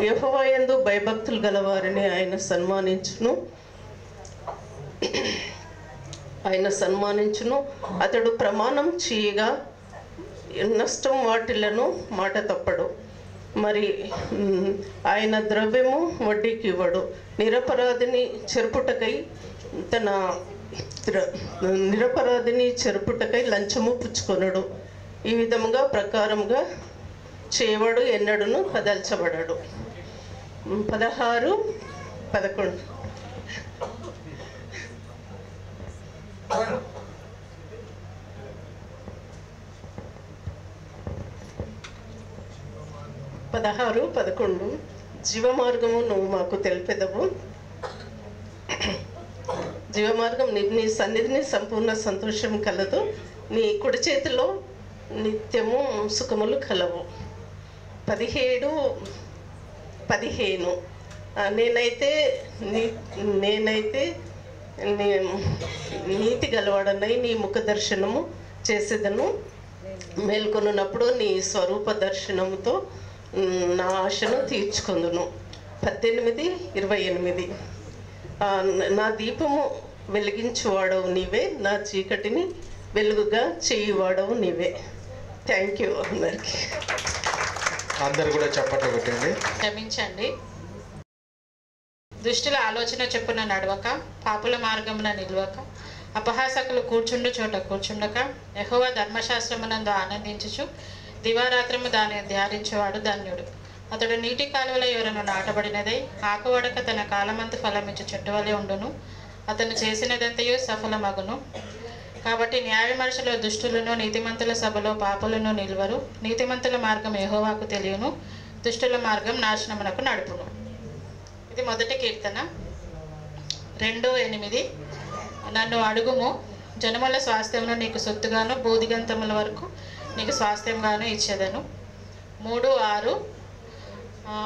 యెహోవా యందు భయభక్తులు గలవారిని ఆయన సన్మానించును. అతడు ప్రమాణం చేయగా నష్టం వాటిలను మాట తప్పడు. మరి ఆయన ద్రవ్యము వడ్డీకి ఇవ్వడు. నిరపరాధిని చెరుపుటకై లంచము పుచ్చుకొనడు. ఈ విధముగా ప్రకారంగా చేయవాడు ఎన్నడూను కదల్చబడడు. 16-11 16-11 జీవమార్గము నువ్వు మాకు తెలిపెదవు. జీవమార్గం నీ సన్నిధిని సంపూర్ణ సంతోషం కలదు, నీ కుడి చేతిలో నిత్యము సుఖములు కలవు. 17-15 నేనైతే నీతి గలవాడనై నీ ముఖ దర్శనము చేసేదను. మేల్కొన్నప్పుడు నీ స్వరూప దర్శనముతో నా ఆశను తీర్చుకుందును. 18-28 నా దీపము వెలిగించువాడవు నీవే, నా చీకటిని వెలుగుగా చేయువాడవు నీవే. థ్యాంక్ యూ అందరికి. అందరు కూడా చప్పట్లు కొట్టండి. క్షమించండి. దుష్టుల ఆలోచన చొప్పున నడవక, పాపుల మార్గమున నిలవక, అపహాసకులు కూర్చుండు చోట కూర్చుండక, యెహోవా ధర్మశాస్త్రమునందు ఆనందించుచు దివారాత్రము దాన్ని ధ్యానించేవాడు ధన్యుడు. అతడు నీటి కాలువల ఎవరను నాటబడినదై ఆకువడక తన కాలమంతు ఫలమిచ్చు చెట్టు వలె ఉండును. అతను చేసినదంతయు సఫలమగును. కాబట్టి న్యాయవిమర్శలో దుష్టులను, నీతిమంతుల సభలో పాపులను నిలువరు. నీతిమంతుల మార్గం యెహోవాకు తెలియను, దుష్టుల మార్గం నాశనమునకు నడుపును. ఇది మొదటి కీర్తన. 2:8 నన్ను అడుగుము, జనముల స్వాస్థ్యమును నీకు సొత్తుగాను, బూదిగంతముల వరకు నీకు స్వాస్థ్యంగాను ఇచ్చేదను. 3:6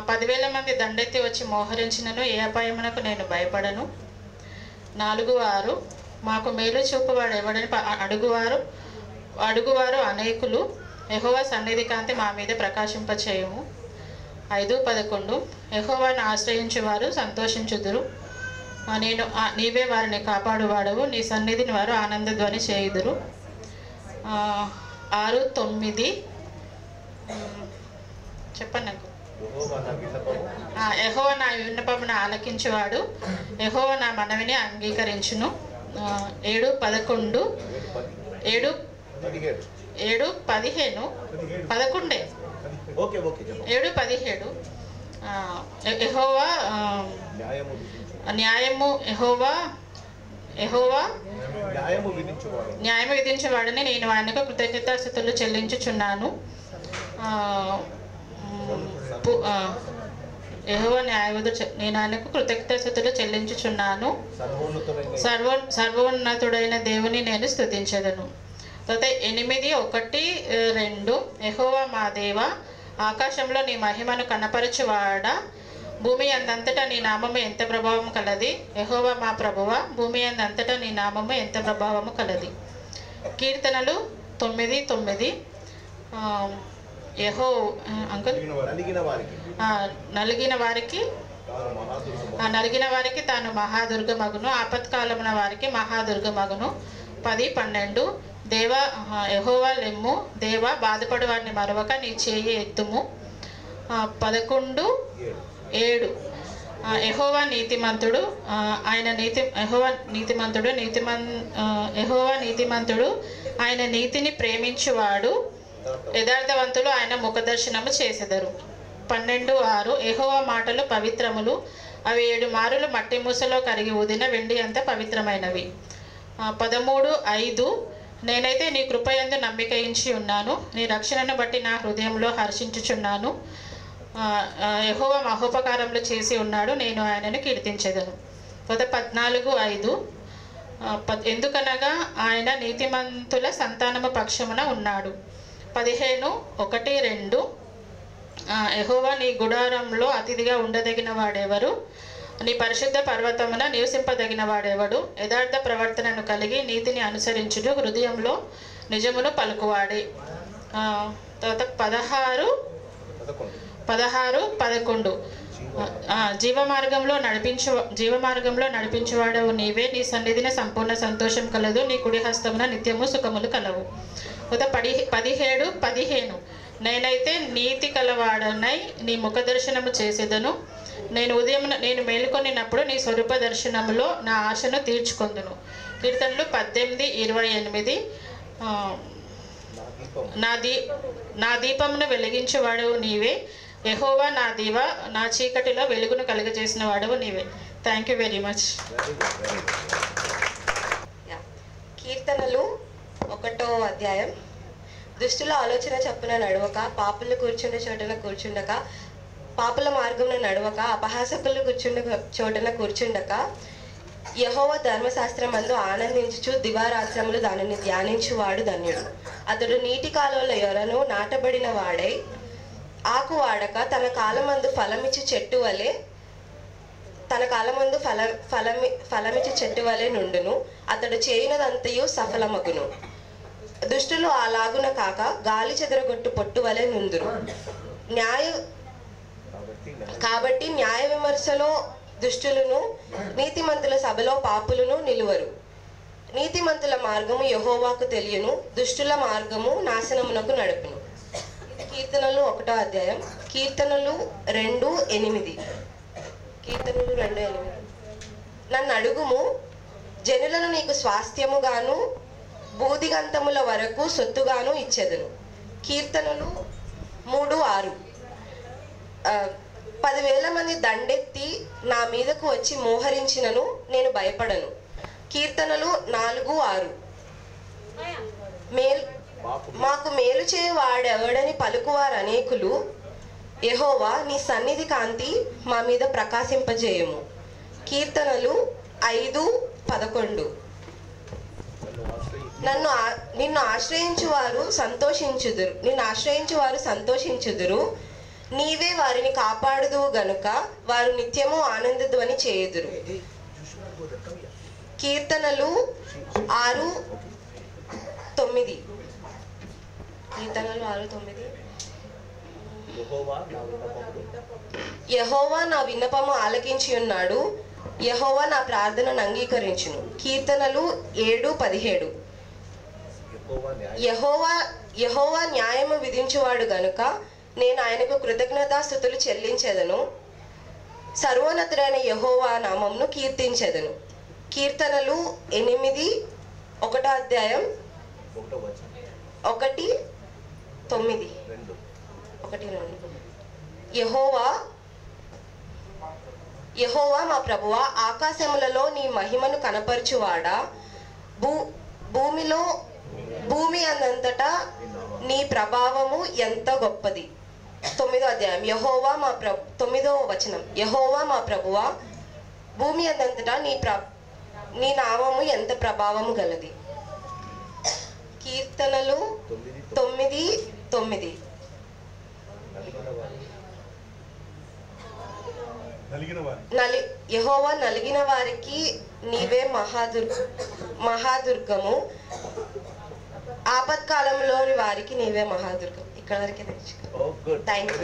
10,000 మంది దండెత్తి వచ్చి మోహరించినను ఏ అపాయమునకు నేను భయపడను. 4:6 మాకు మేలు చూపువాడు ఎవడని అడుగువారు అనేకులు, యెహోవా సన్నిధి కాంతి మా మీద ప్రకాశింపచేయము. 5:11 యెహోవాను ఆశ్రయించువారు సంతోషించుదురు, నీవే వారిని కాపాడువాడవు, నీ సన్నిధిని వారు ఆనందధ్వని చేయుదురు. 6:9 చెప్పండి నాకు. యెహోవా నా విన్నపమును ఆలకించువాడు, యెహోవా నా మనవిని అంగీకరించును. 7:11 7:17 యెహోవా న్యాయము విధించేవాడని నేను ఆయనకు కృతజ్ఞతాస్తుతులు చెల్లించుచున్నాను. యెహోవా నేను ఆయనకు కృతజ్ఞతాస్తుతులు చెల్లించుచున్నాను. సర్వోన్నతుడైన దేవుని నేను స్తుతించెదను. తర్వాత 8:1-2 యెహోవా మా దేవ, ఆకాశంలో నీ మహిమను కనపరచువాడా, భూమి అందంతటా నీ నామము ఎంత ప్రభావము కలది. యెహోవా మా ప్రభువ, భూమి అందంతటా నీ నామము ఎంత ప్రభావము కలది. కీర్తనలు 9:9 నలిగిన వారికి తాను మహాదుర్గమగును, ఆపత్కాలమున వారికి మహాదుర్గమగును. 10:12 దేవా యెహోవా లెమ్ము, దేవా బాధపడు వారిని మరవక నీ చేయి ఎత్తుము. 11:7 యెహోవా నీతిమంతుడు, యెహోవా నీతిమంతుడు, ఆయన నీతిని ప్రేమించువాడు, యథార్థవంతులు ఆయన ముఖదర్శనము చేసెదరు. 12:6 యెహోవా మాటలు పవిత్రములు, అవి 7 మారులు మట్టి మూసలో కరిగి ఊదిన వెండి అంత పవిత్రమైనవి. 13:5 నేనైతే నీ కృపయందు నమ్మికయించి ఉన్నాను, నీ రక్షణను బట్టి నా హృదయంలో హర్షించుచున్నాను. యెహోవా మహోపకారములు చేసి ఉన్నాడు, నేను ఆయనను కీర్తించెదను. 14:5 ఎందుకనగా ఆయన నీతిమంతుల సంతానము పక్షమున ఉన్నాడు. 15:1-2 యెహోవా నీ గుడారంలో అతిథిగా ఉండదగిన వాడెవరు, నీ పరిశుద్ధ పర్వతమున నివసింపదగిన వాడెవడు. యథార్థ ప్రవర్తనను కలిగి నీతిని అనుసరించుడు, హృదయంలో నిజమును పలుకువాడే. తర్వాత 16-11 జీవమార్గంలో నడిపించువాడవు నీవే, నీ సన్నిధిని సంపూర్ణ సంతోషం కలదు, నీ కుడి హస్తమున నిత్యము సుఖములు కలవు. 17-15 నేనైతే నీతి కలవాడనై నీ ముఖ దర్శనము చేసేదను, నేను మేలుకొనినప్పుడు నీ స్వరూప దర్శనములో నా ఆశను తీర్చుకొందును. కీర్తనలు 18-28 నా దీపమును వెలిగించేవాడవు నీవే, యెహోవా నా దీవ, నా చీకటిలో వెలుగును కలుగజేసిన వాడవు నీవే. Thank you very much. కీర్తనలు 1వ అధ్యాయం. దుష్టుల ఆలోచన చప్పున నడవక, పాపులు కూర్చుండే చోటన కూర్చుండక, పాపుల మార్గమున నడవక, అపహాసకులు కూర్చుండే చోటన కూర్చుండక, యెహోవా ధర్మశాస్త్రమందు ఆనందించుచు దివారాత్రములు దానిని ధ్యానించువాడు ధన్యుడు. అతడు నీటి కాలువల యొరను నాటబడిన వాడై ఆకు వాడక తన కాలమందు ఫలమిచ్చి చెట్టు వలె నుండును. అతడు చేయునదంతయు సఫలమగును. దుష్టులు అలాగున కాక గాలి చెదరగొట్టు పొట్టు వలె నుందురు. కాబట్టి న్యాయ విమర్శలో దుష్టులను, నీతిమంతుల సభలో పాపులను నిలువరు. నీతిమంతుల మార్గము యెహోవాకు తెలియను, దుష్టుల మార్గము నాశనమునకు నడుపును. కీర్తనలు 1వ అధ్యాయం. కీర్తనలు 2:8 నన్ను అడుగుము, జనులను నీకు స్వాస్థ్యముగాను బూదిగంతముల వరకు సొత్తుగాను ఇచ్చెదను. కీర్తనలు 3:6 10,000 మంది దండెత్తి నా మీదకు వచ్చి మోహరించినను నేను భయపడను. కీర్తనలు 4:6. మాకు మేలు చేయవాడెవడని పలుకువారు అనేకులు. యెహోవా నీ సన్నిధి కాంతి మా మీద ప్రకాశింపజేయము. కీర్తనలు 5:11. నిన్ను ఆశ్రయించువారు సంతోషించుదురు. నీవే వారిని కాపాడుదువు గనుక వారు నిత్యము ఆనందధ్వని చేయుదురు. కీర్తనలు 6:9. యెహోవా నా విన్నపము ఆలకించి ఉన్నాడు. యెహోవా నా ప్రార్థనను అంగీకరించును. కీర్తనలు 7:17. యెహోవా న్యాయము విధించువాడు గనుక నేను ఆయనకు కృతజ్ఞతాస్తుతులు చెల్లించెదను. సర్వోన్నతుడైన యెహోవా నామమును కీర్తించెదను. కీర్తనలు 8, 1వ అధ్యాయం 1:9. యెహోవా మా ప్రభువా, ఆకాశములలో నీ మహిమను కనపరచువాడా, భూమి అందంతటా నీ ప్రభావము ఎంత గొప్పది. 9వ అధ్యాయం 9వ వచనం. యెహోవా మా ప్రభువా, భూమి అందంతటా నీ నామము ఎంత ప్రభావము గలది. కీర్తనలు 9:9. యెహోవా నలిగిన వారికి నీవే మహాదుర్గము, ఆపత్కాలంలోని వారికి నీవే మహాదుర్గం. ఇక్కడ వరకే నేర్చుకో. Thank you.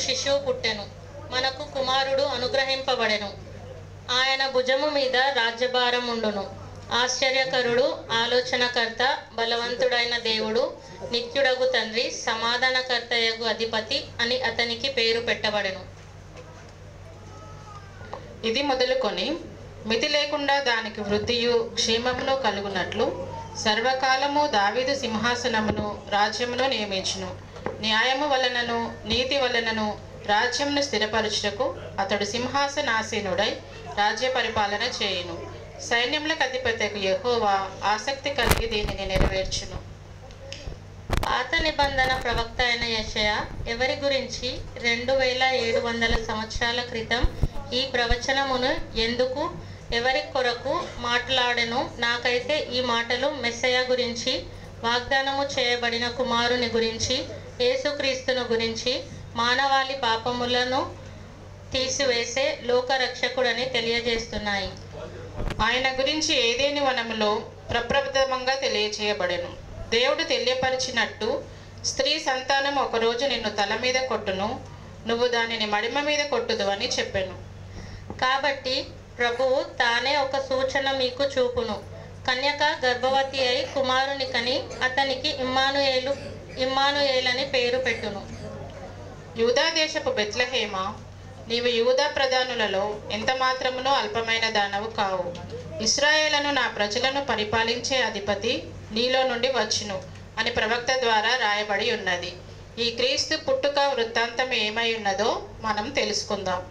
శిశువు పుట్టెను, మనకు కుమారుడు అనుగ్రహింపబడెను. ఆయన భుజము మీద రాజ్యభారం ఉండును. ఆశ్చర్యకరుడు, ఆలోచనకర్త, బలవంతుడైన దేవుడు, నిత్యుడగు తండ్రి, సమాధానకర్తయగు అధిపతి అని అతనికి పేరు పెట్టబడెను. ఇది మొదలుకొని మితి లేకుండా దానికి వృద్ధియు క్షేమమును కలుగునట్లు సర్వకాలము దావీదు సింహాసనమును రాజ్యమును నియమించును. న్యాయము వలనను నీతి వలనను రాజ్యమును స్థిరపరచుటకు అతడు సింహాసనాసీనుడై రాజ్య పరిపాలన చేయును. సైన్యములకు అధిపతికి యెహోవా ఆసక్తి కలిగి దీనిని నెరవేర్చును. పాత నిబంధన ప్రవక్త అయిన యెషయా ఎవరి గురించి 2700 సంవత్సరాల క్రితం ఈ ప్రవచనమును ఎందుకు ఎవరి కొరకు మాట్లాడెను? నాకైతే ఈ మాటలు మెస్సయ గురించి, వాగ్దానము చేయబడిన కుమారుని గురించి, యేసుక్రీస్తును గురించి, మానవాళి పాపములను తీసివేసే లోకరక్షకుడని తెలియజేస్తున్నాయి. ఆయన గురించి ఏదేని వనములో ప్రప్రథమంగా తెలియచేయబడెను. దేవుడు తెలియపరిచినట్టు స్త్రీ సంతానం ఒకరోజు నిన్ను తల మీద కొట్టును, నువ్వు దానిని మడిమ మీద కొట్టుదు అని చెప్పెను. కాబట్టి ప్రభువు తానే ఒక సూచన మీకు చూపును. కన్యక గర్భవతి అయి కుమారుని కని అతనికి ఇమ్మానుయేలని పేరు పెట్టును. యూదా దేశపు బెత్లెహేమా, నీవు యూదా ప్రధానులలో ఎంత మాత్రమునో అల్పమైన దానవు కావు. ఇశ్రాయేలును నా ప్రజలను పరిపాలించే అధిపతి నీలో నుండి వచ్చును అని ప్రవక్త ద్వారా రాయబడి ఉన్నది. ఈ క్రీస్తు పుట్టుక వృత్తాంతం ఏమై ఉన్నదో మనం తెలుసుకుందాం.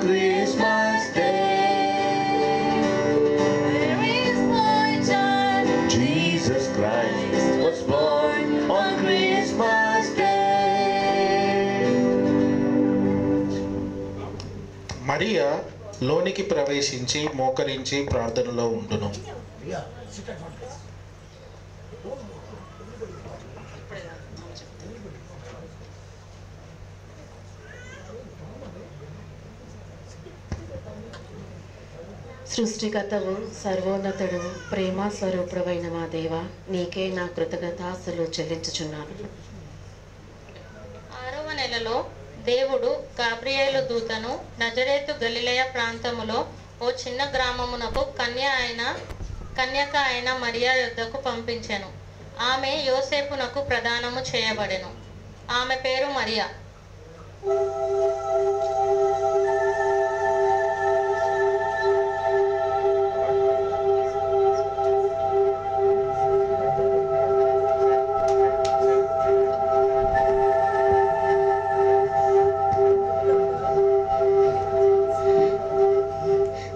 Christmas Day. మరియా లోనికి ప్రవేశించి మోకరించి ప్రార్థనలో ఉండును. సృష్టికర్తవు సర్వోన్నతుడు ప్రేమ స్వరూపుడైన మా దేవ, నీకే నా కృతజ్ఞతాస్తులు చెల్లించుచున్నాను. 6వ నెలలో దేవుడు గాబ్రియేలు దూతను నజరేతు గలిలయ ప్రాంతములో ఓ చిన్న గ్రామమునకు కన్యక అయిన మరియా యొద్దకు పంపించెను. ఆమె యోసేపునకు ప్రదానము చేయబడెను. ఆమె పేరు మరియా.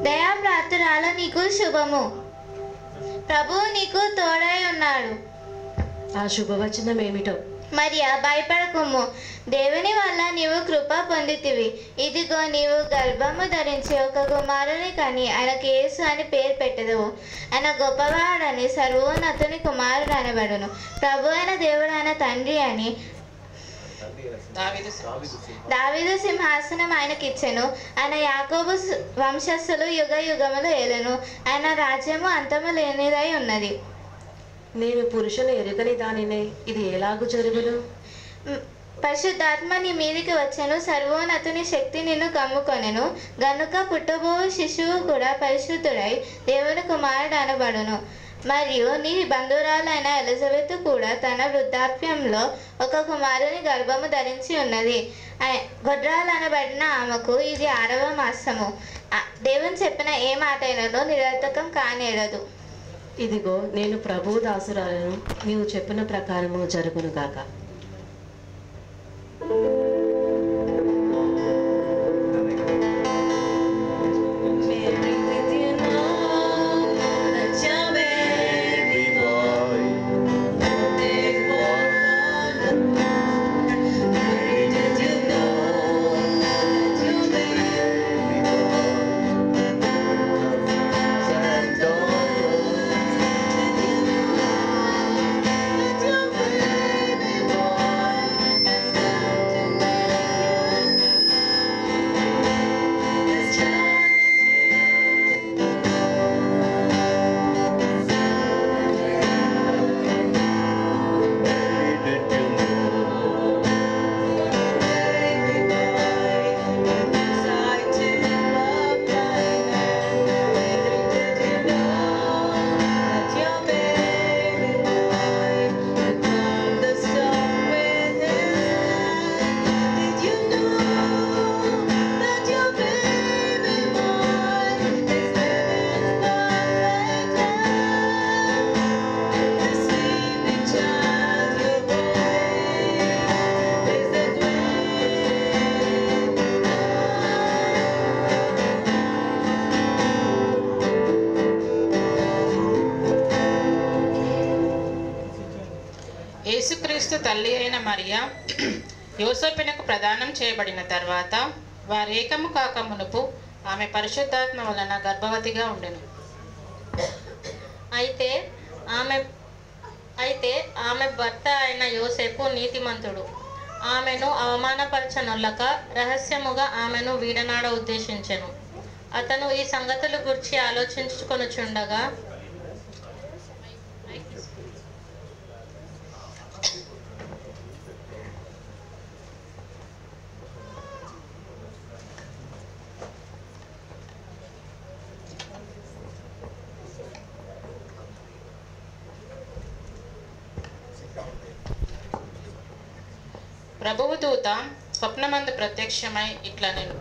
దయాప్రాప్తురాల నీకు శుభము, ప్రభువు నీకు తోడై ఉన్నాడు. ఆ శుభవచనం ఏమిటో? మరియా, భయపడకుము, దేవుని వల్ల నీవు కృప పొందితివి. ఇదిగో నీవు గర్భము ధరించి ఒక కుమారుని కని ఆయనకు యేసు అని పేరు పెట్టెదవు. ఆయన గొప్పవాడని సర్వోన్నతుని కుమారుడు అనబడును. ప్రభు అయిన దేవుడు ఆయన తండ్రి అని దావీదు సింహాసనం ఆయనకి ఇచ్చెను. ఆయన యాకోబు వంశస్థులు యుగ యుగములు ఏలెను. ఆయన రాజ్యము అంతము లేనిదై ఉన్నది. నేను పురుషుని ఎరుగని దానినే, ఇది ఎలాగు జరుగును? పరిశుద్ధాత్మ నీ మీదికి వచ్చెను, సర్వోన్నతుని శక్తి నిన్ను కమ్ముకొనెను. గనుక పుట్టబో శిశువు కూడా పరిశుద్ధుడై దేవుని కుమారుడు అనబడును. మరియు నీ బంధువురాలైన ఎలిజబెత్ కూడా తన వృద్ధాప్యంలో ఒక కుమారుని గర్భము ధరించి ఉన్నది. గొడ్రాలనబడిన ఆమెకు ఇది 6వ మాసము. దేవుని చెప్పిన ఏ మాట అయినదో నిరర్థకం కానేరదు. ఇదిగో నేను ప్రభువు దాసురాలను, నీవు చెప్పిన ప్రకారము జరుగును గాక. యేసుక్రీస్తు తల్లి అయిన మరియా యోసేపునకు ప్రదానం చేయబడిన తర్వాత వారేకము కాక మునుపు ఆమె పరిశుద్ధాత్మ వలన గర్భవతిగా ఉండెను. అయితే ఆమె భర్త అయిన యోసేపు నీతిమంతుడు. ఆమెను అవమానపరచనొల్లక రహస్యముగా ఆమెను వీడనాడ ఉద్దేశించెను. అతను ఈ సంగతుల గురించి ఆలోచించుకొనుచుండగా ప్రభువు దూత స్వప్నమందు ప్రత్యక్షమై ఇట్లా నేను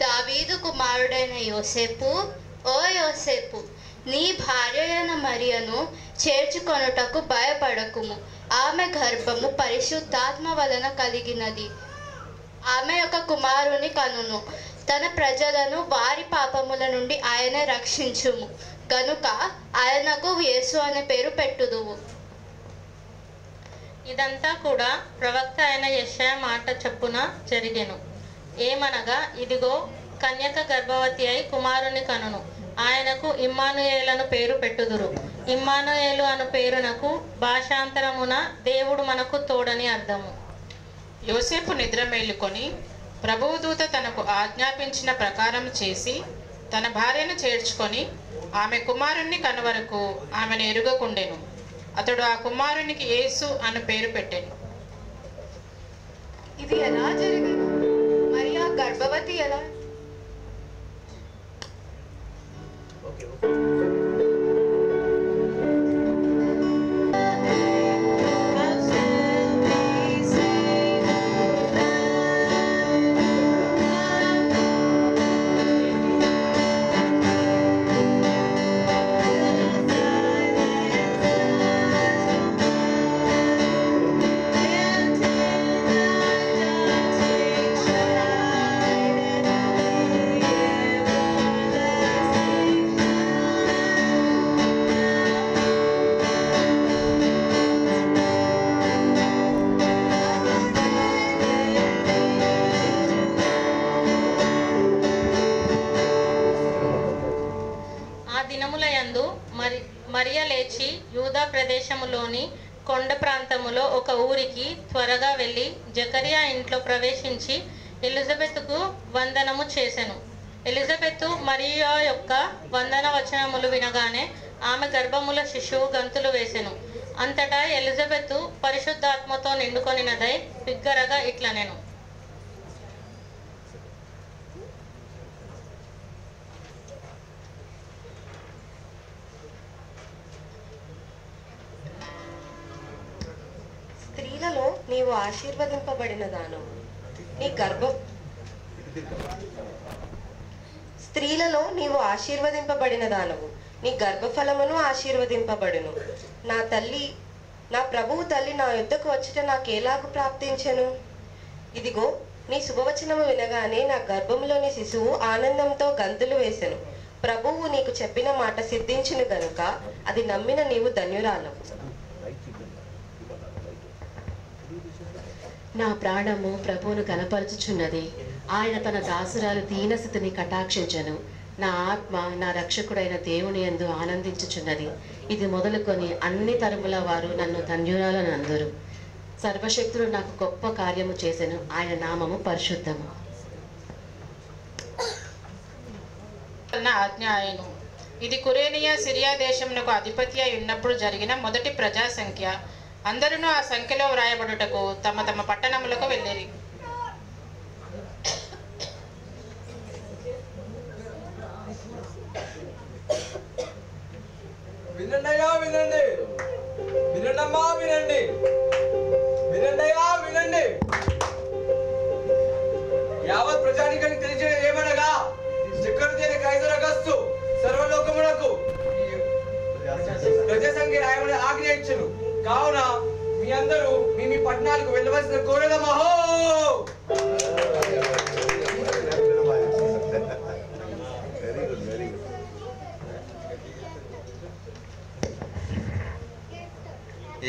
దావీదు కుమారుడైన యోసేపు, ఓ యోసేపు, నీ భార్య అయిన మరియను చేర్చుకొనుటకు భయపడకుము. ఆమె గర్భము పరిశుద్ధాత్మ వలన కలిగినది. ఆమె ఒక కుమారుని కనును. తన ప్రజలను వారి పాపముల నుండి ఆయన రక్షించుము కనుక ఆయనకు యేసు అనే పేరు పెట్టుదువు. ఇదంతా కూడా ప్రవక్త అయిన యెషయా మాట చొప్పున జరిగెను. ఏమనగా, ఇదిగో కన్యక గర్భవతి అయి కుమారుని కనును, ఆయనకు ఇమ్మానుయేలను పేరు పెట్టుదురు. ఇమ్మానుయేలు అను పేరునకు భాషాంతరమున దేవుడు మనకు తోడని అర్థము. యోసేపు నిద్ర మేలుకొని ప్రభువు దూత తనకు ఆజ్ఞాపించిన ప్రకారం చేసి తన భార్యను చేర్చుకొని ఆమె కుమారుణ్ణి కనువరకు ఆమెను ఎరుగకుండెను. అతడు ఆ కుమారునికి యేసు అను పేరు పెట్టెను. ఇది ఎలా జరిగను? మరి ఆ గర్భవతి ఎలా? మరియ లేచి యూదా ప్రదేశములోని కొండ ప్రాంతములో ఒక ఊరికి త్వరగా వెళ్ళి జకరియా ఇంట్లో ప్రవేశించి ఎలిజబెత్కు వందనము చేసెను. ఎలిజబెత్ మరియా యొక్క వందన వచనములు వినగానే ఆమె గర్భముల శిశువు గంతులు వేసెను. అంతటా ఎలిజబెత్ పరిశుద్ధాత్మతో నిండుకొనినదై బిగ్గరగా ఇట్లనెను, స్త్రీలలో నీవు ఆశీర్వదింపబడినదాను, నీ స్త్రీలలో నీవు ఆశీర్వదింపబడినదానవు, నీ గర్భఫలమును ఆశీర్వదింపబడును. నా ప్రభువు తల్లి నా యుద్ధకు వచ్చుట నాకేలాగు ప్రాప్తించెను? ఇదిగో నీ శుభవచనము వినగానే నా గర్భములోని శిశువు ఆనందంతో గంతులు వేసెను. ప్రభువు నీకు చెప్పిన మాట సిద్ధించును గనుక అది నమ్మిన నీవు ధన్యురాలవు. నా ప్రాణము ప్రభువును కనపరచుచున్నది. ఆయన తన దాసురాలు దీనస్థితిని కటాక్షించెను. నా ఆత్మ నా రక్షకుడైన దేవుని యందు ఆనందించుచున్నది. ఇది మొదలుకొని అన్ని తరముల వారు నన్ను ధన్యురాలని అందరు. సర్వశక్తుడు నాకు గొప్ప కార్యము చేసెను. ఆయన నామము పరిశుద్ధము. ఆజ్ఞ ఆయను. ఇది కురేనియా సిరియా దేశమునకు అధిపతి అయి ఉన్నప్పుడు జరిగిన మొదటి ప్రజా సంఖ్య. అందరూ ఆ సంఖ్యలో వ్రాయబడుటకు తమ తమ పట్టణములకు వెళ్ళిరి. వినండయ్యా వినండి, వినండమ్మా వినండి, వినండయ్యా వినండి. యావత్ ప్రజానికానికి తెలిసేది ఏమనగా, చక్రవర్తి కైసర్ అగస్తు సర్వలోకములకు ప్రజా సంఖ్య రాయమని ఆజ్ఞ ఇచ్చెను. కావున మీ అందరూ మీ పట్టణాలకు వెళ్ళవలసిన కోరదమహో.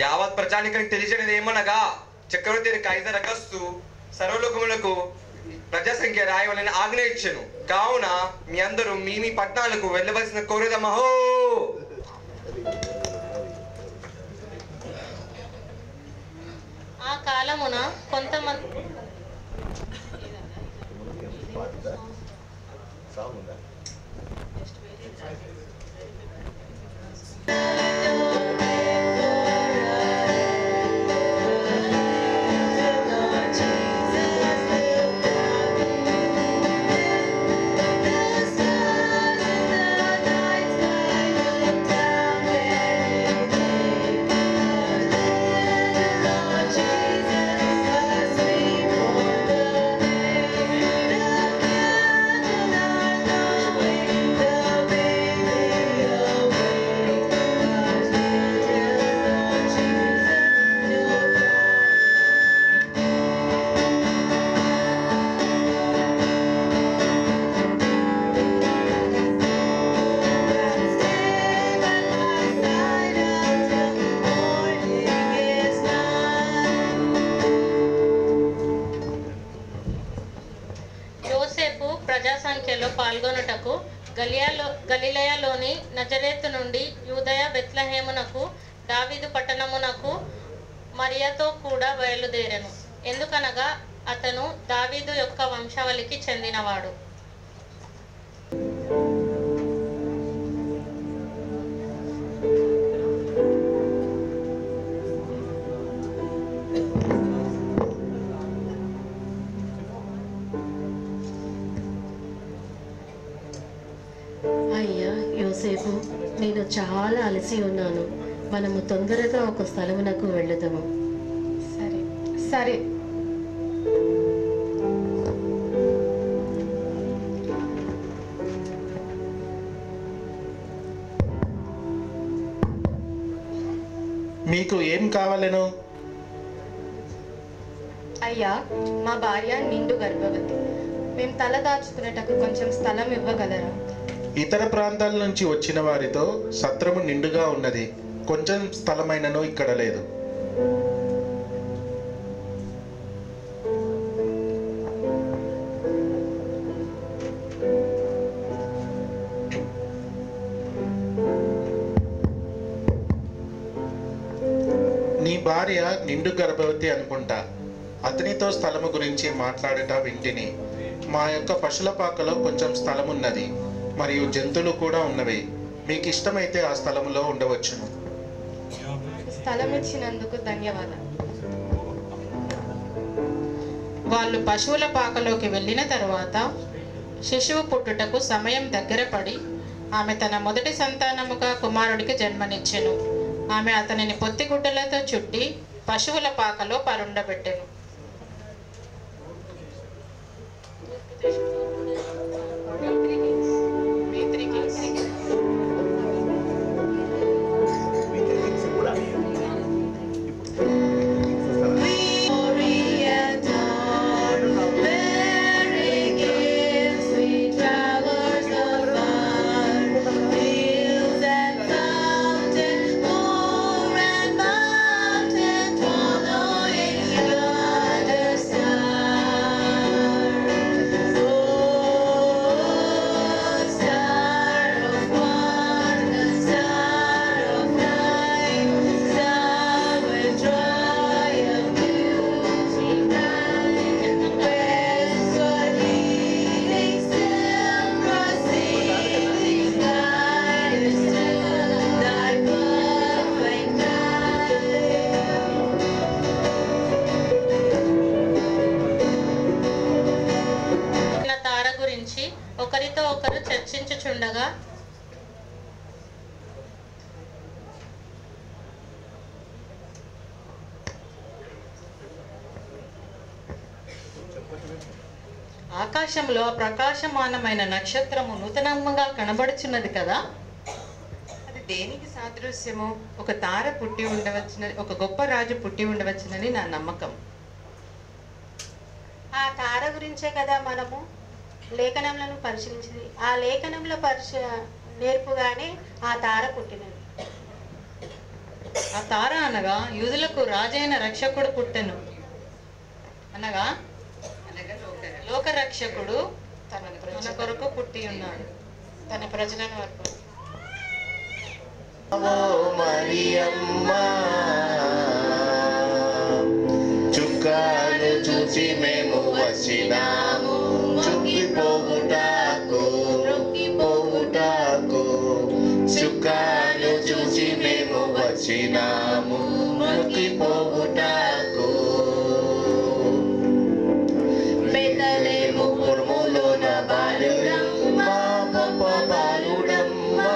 యావత్ ప్రజానికానికి తెలిసేది ఏమనగా, చక్రవర్తి కైసర్ అగస్తు సర్వలోకములకు ప్రజా సంఖ్య రాయవలని ఆజ్ఞ ఇచ్చెను. కావున మీ అందరూ మీ పట్టణాలకు వెళ్ళవలసిన కోరేదమహో. ఆ కాలమున కొంతమంది గలిలయలోని నజరేతు నుండి యూదయ బెత్లెహేమునకు దావీదు పట్టణమునకు మరియతో కూడా బయలుదేరెను. ఎందుకనగా అతను దావీదు యొక్క వంశావళికి చెందినవాడు. అయ్యా యోసేపు, నేను చాలా అలసి ఉన్నాను. మనము తొందరగా ఒక స్థలమునకు వెళ్ళుదాము. సరే సరే. మీకు ఏం కావాలను? అయ్యా, మా భార్య నిండు గర్భవతి. మేము తల దాచుకునేటకు కొంచెం స్థలం ఇవ్వగలరా? ఇతర ప్రాంతాల నుంచి వచ్చిన వారితో సత్రము నిండుగా ఉన్నది, కొంచెం స్థలమైనను ఇక్కడ లేదు. నీ భార్య నిండు గర్భవతి అనుకుంటా. అతనితో స్థలము గురించి మాట్లాడట వింటిని. మా యొక్క పశుల పాకలో కొంచెం స్థలం ఉన్నది, మరియు జంతువులు కూడా ఉన్నవి. మీకు ఇష్టమైతే ఆ స్థలములో ఉండవచ్చును. స్థలం ఇచ్చినందుకు ధన్యవాదాలు. వాళ్ళు పశువుల పాకలోకి వెళ్ళిన తరువాత శిశువు పుట్టుటకు సమయం దగ్గర పడి ఆమె తన మొదటి సంతానముగా కుమారుడికి జన్మనిచ్చెను. ఆమె అతనిని పొత్తిగుడ్డలతో చుట్టి పశువుల పాకలో పరుండబెట్టెను. ఒకరితో ఒకరు చర్చించుచుండగా ఆకాశంలో ప్రకాశమానమైన నక్షత్రము నూతనంగా కనబడుచున్నది కదా. అది దేనికి సాదృశ్యమో? ఒక తార పుట్టి ఉండవచ్చునని, ఒక గొప్ప రాజు పుట్టి ఉండవచ్చునని నా నమ్మకం. ఆ తార గురించే కదా మనము లేఖనములను పరిశీలించింది. ఆ లేఖనంలో నేర్పుగానే ఆ తార పుట్టినది. ఆ తార అనగా యూదులకు రాజైన రక్షకుడు పుట్టెను. అనగా లోక రక్షకుడు తన కొరకు పుట్టి ఉన్నాడు, తన ప్రజలను వరకు. చుక్కాలు చూసి మేము వచ్చినాము, చుక్కిపోవుటాకు చుక్కాలు చూసి మేము వచ్చినాము, మొక్కిపోవుటాకు. బెత్లెహేము పురములోన బాలుడమ్మా, గొప్ప బాలుడమ్మా.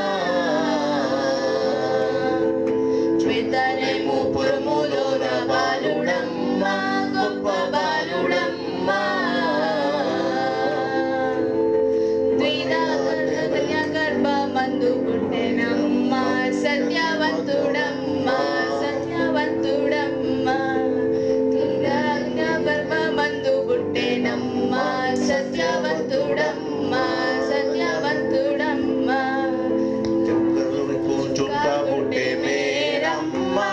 బెత్లెహేము పురములోన బాలుడమ్మా, గొప్ప బాలుడమ్మా. గర్భమందు పుట్టెనమ్మా, సత్యవంతుడమ్మా సత్యవంతుడమ్మా. గర్భమందు పుట్టెనమ్మా, సత్యవంతుడమ్మా సత్యవంతుడమ్మా. చుక్క పుట్టే మేరమ్మా,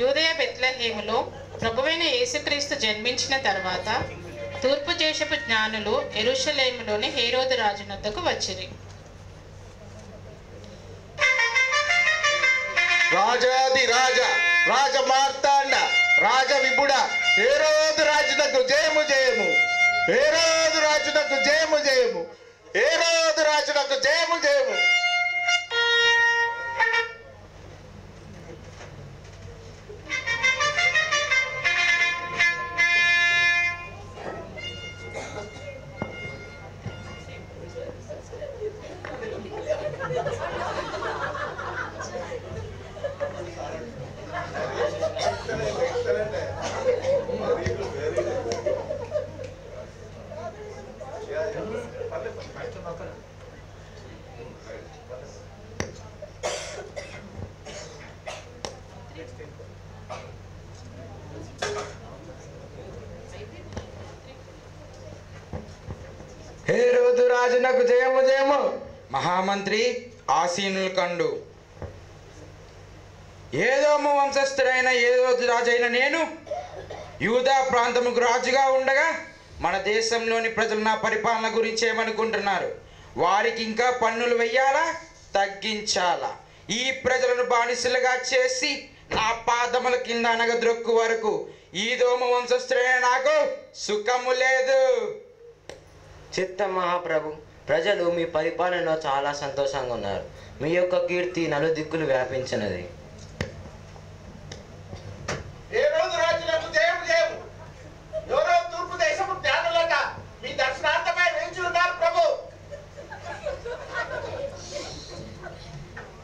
యూదయ బెత్లెహేములో ప్రభువైన యేసుక్రీస్తు జన్మించిన తర్వాత తూర్పు దేశపు జ్ఞానులు యెరూషలేములోని హేరోదు రాజునొద్దకు వచ్చిరి. రాజాది రాజ రాజ మార్తాండ రాజ విభుడ హేరోదు రాజునకు జయము జయము, హేరోదు రాజునకు జయము జయము, హేరోదు రాజునకు జయము జయము. హేరోదు రాజునకు జయము జయము. మహామంత్రి ఆసీనులు కండు. ఏదోము వంశస్థుడైన ఏదోదు రాజైన నేను యూదా ప్రాంతముకు రాజుగా ఉండగా మన దేశంలోని ప్రజలు నా పరిపాలన గురించి ఏమనుకుంటున్నారు? వారికి ఇంకా పన్నులు వెయ్యాలా, తగ్గించాలా? ఈ ప్రజలను బానిసలుగా చేసి నా పాదముల కింద అనగద్రొక్కు వరకు ఈదోము వంశస్థుడైన నాకు సుఖము లేదు. చిత్తం మహాప్రభు, ప్రజలు మీ పరిపాలనలో చాలా సంతోషంగా ఉన్నారు. మీ యొక్క కీర్తి నలుదిక్కులు వ్యాపించినది. హేరోదు రాజునకు జయము జయము. ఎవరో తూర్పు దేశపు జ్ఞానులట మీ దర్శనార్థమై వేచి ఉన్నారు ప్రభు.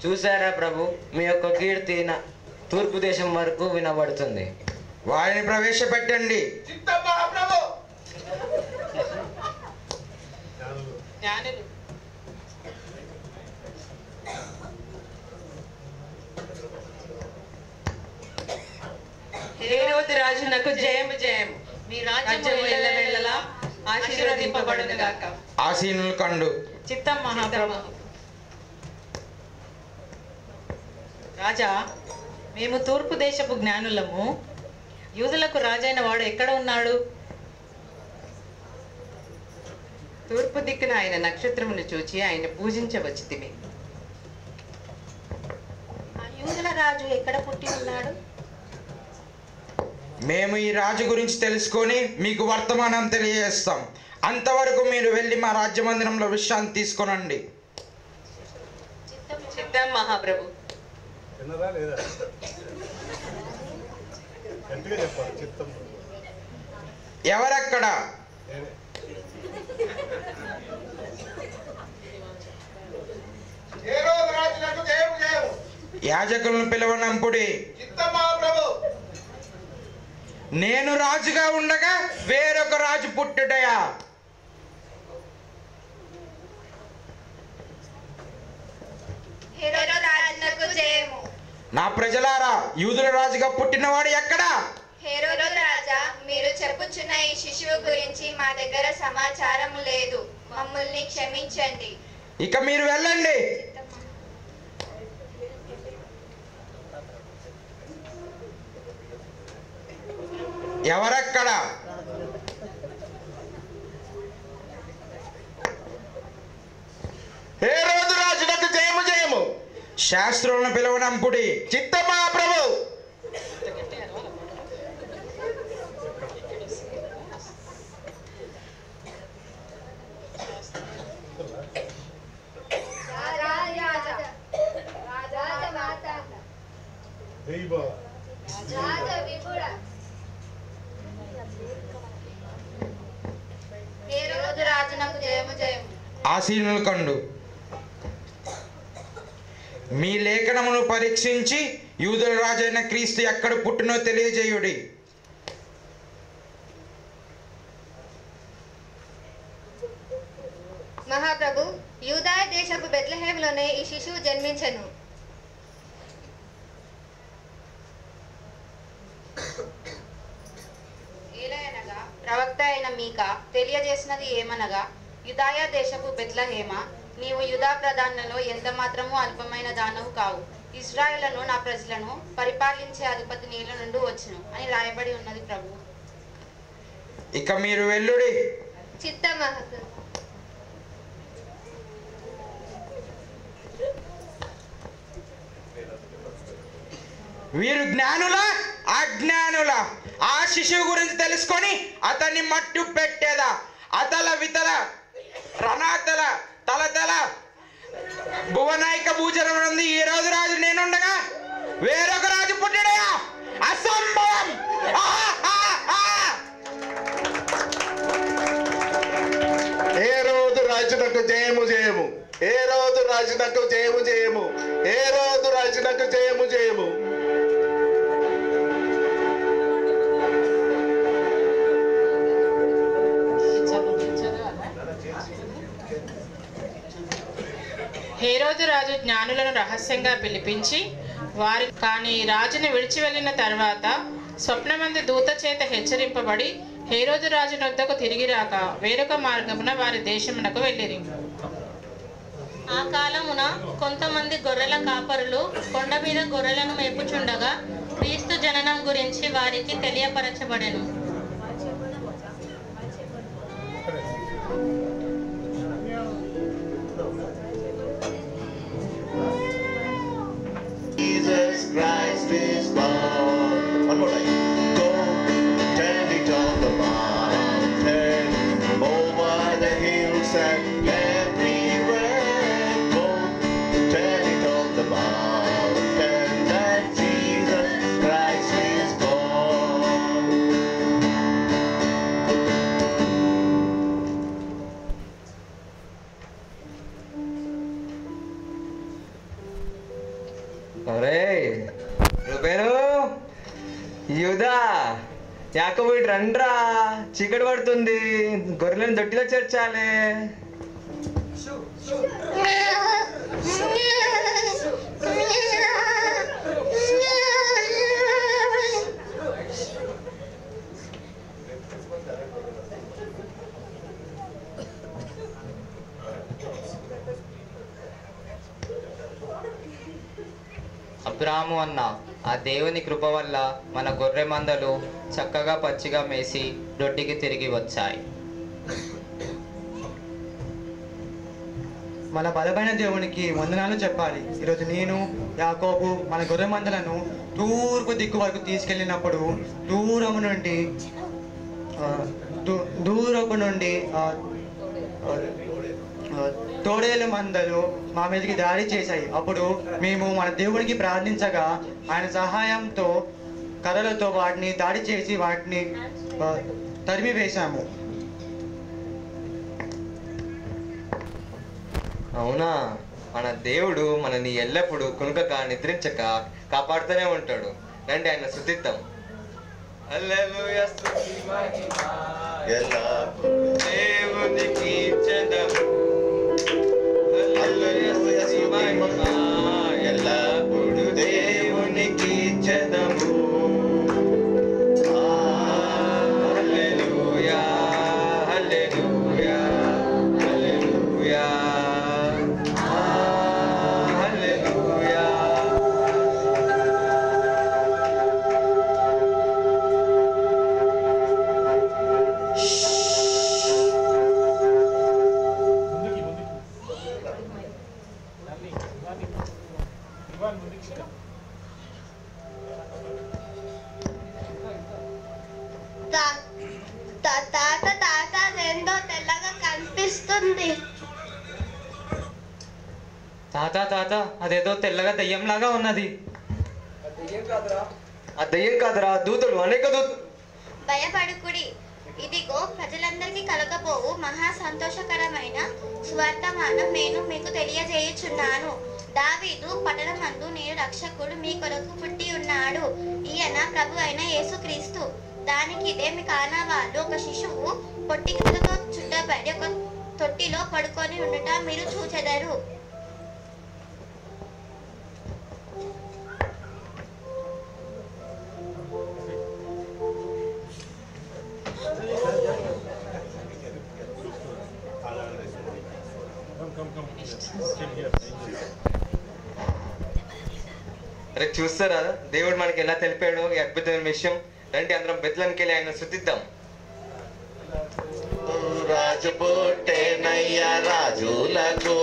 చూసారా ప్రభు, మీ యొక్క కీర్తి తూర్పు దేశం వరకు వినబడుతుంది. వారిని ప్రవేశపెట్టండి. చిత్తం మహాప్రభు. జ్ఞానులు హేరోదు రాజునకు జయము జయము. మీ రాజ్యము ఎల్లవేళలా ఆశీర్వదింపబడును గాక. ఆసీనులు కండు. చిత్తం మహాప్రభు. రాజా, మేము తూర్పు దేశపు జ్ఞానులము. యూదులకు రాజైన వాడు ఎక్కడ ఉన్నాడు? తూర్పు దిక్కున ఆయన నక్షత్రమును చూచి ఆయన పూజించవచ్చితిమి. ఆ యూదుల రాజు ఎక్కడ పుట్టి ఉన్నాడు? మేము ఈ రాజు గురించి తెలుసుకొని మీకు వర్తమానం తెలియజేస్తాం. అంతవరకు మీరు వెళ్ళి మా రాజ్య మందిరంలో విశ్రాంతి తీసుకొనండి. చిత్తం మహాప్రభు. ఎవరక్కడ? హేరోదు రాజునకు జయము జయము. యాజకులను పిలవనంపుడి. చిత్తం మహాప్రభు. నేను రాజుగా ఉండగా వేరొక రాజు పుట్టుటయా? హేరోదు రాజునకు జయము. నా ప్రజలారా, యూదుల రాజుగా పుట్టినవాడు ఎక్కడా? హేరోదు రాజా, మీరు చెప్పుచున్న ఈ శిశువు గురించి మా దగ్గర సమాచారం లేదు. మమ్మల్ని క్షమించండి. ఇక మీరు వెళ్ళండి. ఎవరక్కడ? హేరోదు రాజునకు జయము జయము. శాస్త్రులను పిలవనంపుడి. చిత్తం మహాప్రభు. హేరోదు రాజునకు జయము జయము. ఆసీనులు కండు. మీ లేఖనమును పరీక్షించి యూదుల రాజైన క్రీస్తు ఎక్కడ పుట్టినో తెలియజేయుడి. మహాప్రభు, యూదాయ దేశపు బెత్లెహేములోనే ఈ శిశువు జన్మించెను. ఏలయనగా ప్రవక్త అయిన మీకా తెలియజేసినది ఏమనగా, యూదాయ దేశపు బెత్లెహేమ, నీవు యూదా ప్రధానులలో ఎంత మాత్రము అల్పమైన దానవు కావు. ఇశ్రాయేలును నా ప్రజలను పరిపాలించే అధిపతి నీళ్ళ నుండి వచ్చును అని రాయబడి ఉన్నది ప్రభు. ఇక మీరు వెళ్ళుడి. చిత్త మహాప్రభు. వీరు జ్ఞానుల అజ్ఞానుల ఆ శిశువు గురించి తెలుసుకొని అతన్ని మట్టు పెట్టేదా అతల వితల రణాతల తలతల భువనాయక భూచరం ఉంది. ఈ రోజు రాజు నేనుండగా వేరొక రాజు పుట్టాడయా? అసంభవం. ఏ రోజు రాజునకు జయము జయము, ఏ రోజు రాజునకు జయము జయము, ఏ రోజు రాజునకు జయము జయము. హేరోదు రాజు జ్ఞానులను రహస్యంగా పిలిపించి వారి కానీ రాజుని విడిచి వెళ్ళిన తర్వాత స్వప్నమందు దూత చేత హెచ్చరింపబడి హేరోదు రాజు వద్దకు తిరిగి రాక వేరొక మార్గమున వారి దేశమునకు వెళ్ళిరి. ఆ కాలమున కొంతమంది గొర్రెల కాపరులు కొండ మీద గొర్రెలను మేపుచుండగా క్రీస్తు జననం గురించి వారికి తెలియపరచబడెను. Jesus Christ is born. One more time. Go, tell it on the mountain, over the hills and everywhere. Go, tell it on the mountain that Jesus Christ is born. ఒరే రూపేను, యూదా, యాకోబు ఇటు రండ్రా, చీకటి పడుతుంది, గొర్రెలను దొట్టిలో చేర్చాలి. అబ్రాము అన్న, ఆ దేవుని కృప వల్ల మన గొర్రె మందలు చక్కగా పచ్చిగా మేసి దొడ్డికి తిరిగి వచ్చాయి. మన బలమైన దేవునికి వందనాలు చెప్పాలి. ఈరోజు నేను యాకోబు మన గొర్రె మందలను తూర్పు దిక్కు వరకు తీసుకెళ్ళినప్పుడు దూరము నుండి తోడేలు మందలు మా మీదకి దాడి చేశాయి. అప్పుడు మేము మన దేవునికి ప్రార్థించగా ఆయన సహాయంతో కర్రలతో వాటిని దాడి చేసి వాటిని తరిమి వేశాము. అవునా? మన దేవుడు మనని ఎల్లప్పుడూ కునుకక నిద్రించక కాపాడుతూనే ఉంటాడు. రండి ఆయన స్తుతిద్దాం. హల్లెలూయా, స్తుతి మహిమ ఎల్లప్పుడూ దేవునికి చెందము. హల్లెలూయా, స్తుతి మహిమ ఎల్లప్పుడూ దేవునికి చెందము. హల్లెలూయా, హల్లెలూయా, హల్లెలూయా, హల్లెలూయా. తాత రెండో తెల్లగా కనిపిస్తుంది. తాత తాత, అదేదో తెల్లగా దయ్యంలాగా ఉన్నది. ఆ దయ్యం కాదురా, దూతలు, అనేక దూతలు. భయపడుకుడి, ఇదిగో ప్రజలందరికీ కలగబోవు మహా సంతోషకరమైన స్వర్తమానం నేను మీకు తెలియజేయుచున్నాను. దావీదు పట్టణమందు నేను రక్షకుడు మీ కొరకు పుట్టి ఉన్నాడు. ఈయన ప్రభు అయిన యేసుక్రీస్తు. దానికి ఇదేమి కానవాళ్ళు ఒక శిశువు పొట్టికలతో చుట్టబడి ఒక తొట్టిలో పడుకొని ఉండుట మీరు చూచెదరు. మరి చూస్తారా దేవుడు మనకి ఎలా తెలిపాడో ఈ అద్భుతమైన విషయం. రండి అందరం బెత్లెహేంకి వెళ్ళి ఆయన శుద్ధిద్దాం. రాజు పుట్టేనయ్యా రాజులకు,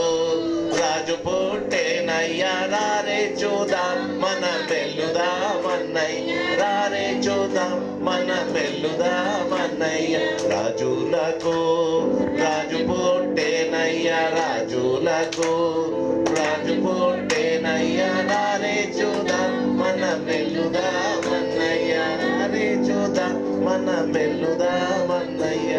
రాజు పుట్టేనయ్యా రారే చూద్దాం మన మెల్లుదామన్నయ్య, రారే చూద్దాం మన మెల్లుదామన్నయ్య. రాజులకు రాజు పుట్టేనయ్యా రాజులకు, రాజు పుట్టేనయ్యా రారే చూద్దాం మన మెల్లుదామన్నయ్య, రారే చూద్దాం మన మెల్లుదామన్నయ్య.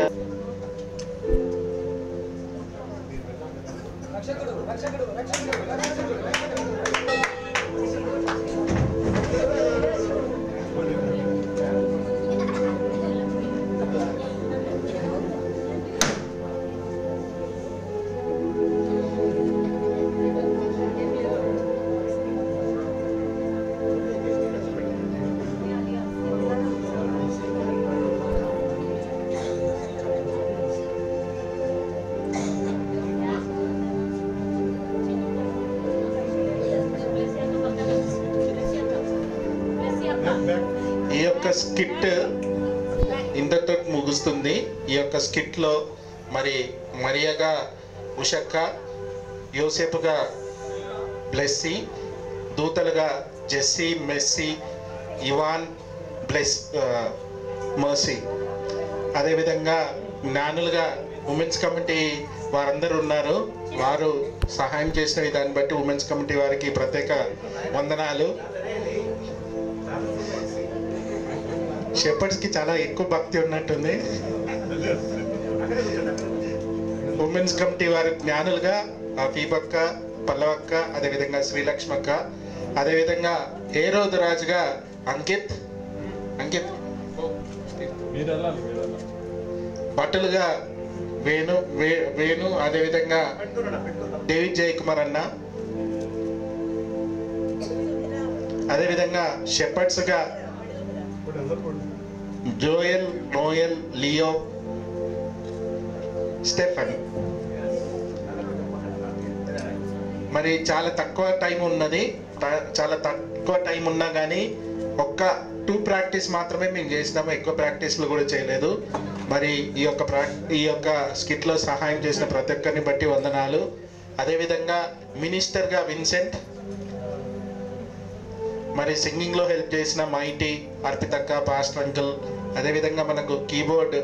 ఈ యొక్క స్కిట్ ఇంతతో ముగుస్తుంది. ఈ యొక్క స్కిట్లో మరి మరియగా ఉషక్క, యోసేపుగా బ్లెస్సీ, దూతలుగా జెస్సీ, మెస్సీ, ఇవాన్, మర్సీ, అదేవిధంగా జ్ఞానులుగా ఉమెన్స్ కమిటీ వారందరూ ఉన్నారు. వారు సహాయం చేసిన దాన్ని బట్టి ఉమెన్స్ కమిటీ వారికి ప్రత్యేక వందనాలు. షెపర్డ్స్కి చాలా ఎక్కువ భక్తి ఉన్నట్టుంది. ఉమెన్స్ కమిటీ వారి జ్ఞానులుగా ఫీబక్క, పల్లవక్క, అదేవిధంగా శ్రీలక్ష్మక్క, అదేవిధంగా హేరోదు రాజుగా అంకిత్, భటులుగా వేణు, అదేవిధంగా డేవిడ్ జయకుమార్ అన్న, అదేవిధంగా షెపర్డ్స్గా జోయల్, నోయల్, లియో, స్టెఫన్. మరి చాలా తక్కువ టైం ఉన్నది, చాలా తక్కువ టైం ఉన్నా కానీ ఒక్క 2 ప్రాక్టీస్ మాత్రమే మేము చేసినాము, ఎక్కువ ప్రాక్టీస్లు కూడా చేయలేదు. మరి ఈ యొక్క స్కిట్లో సహాయం చేసిన ప్రతి ఒక్కరిని బట్టి వందనాలు. అదేవిధంగా మినిస్టర్గా విన్సెంట్, మరి సింగింగ్లో హెల్ప్ చేసిన మైటీ, అర్పితక్క, పాస్టర్ అంకుల్, అదేవిధంగా మనకు కీబోర్డ్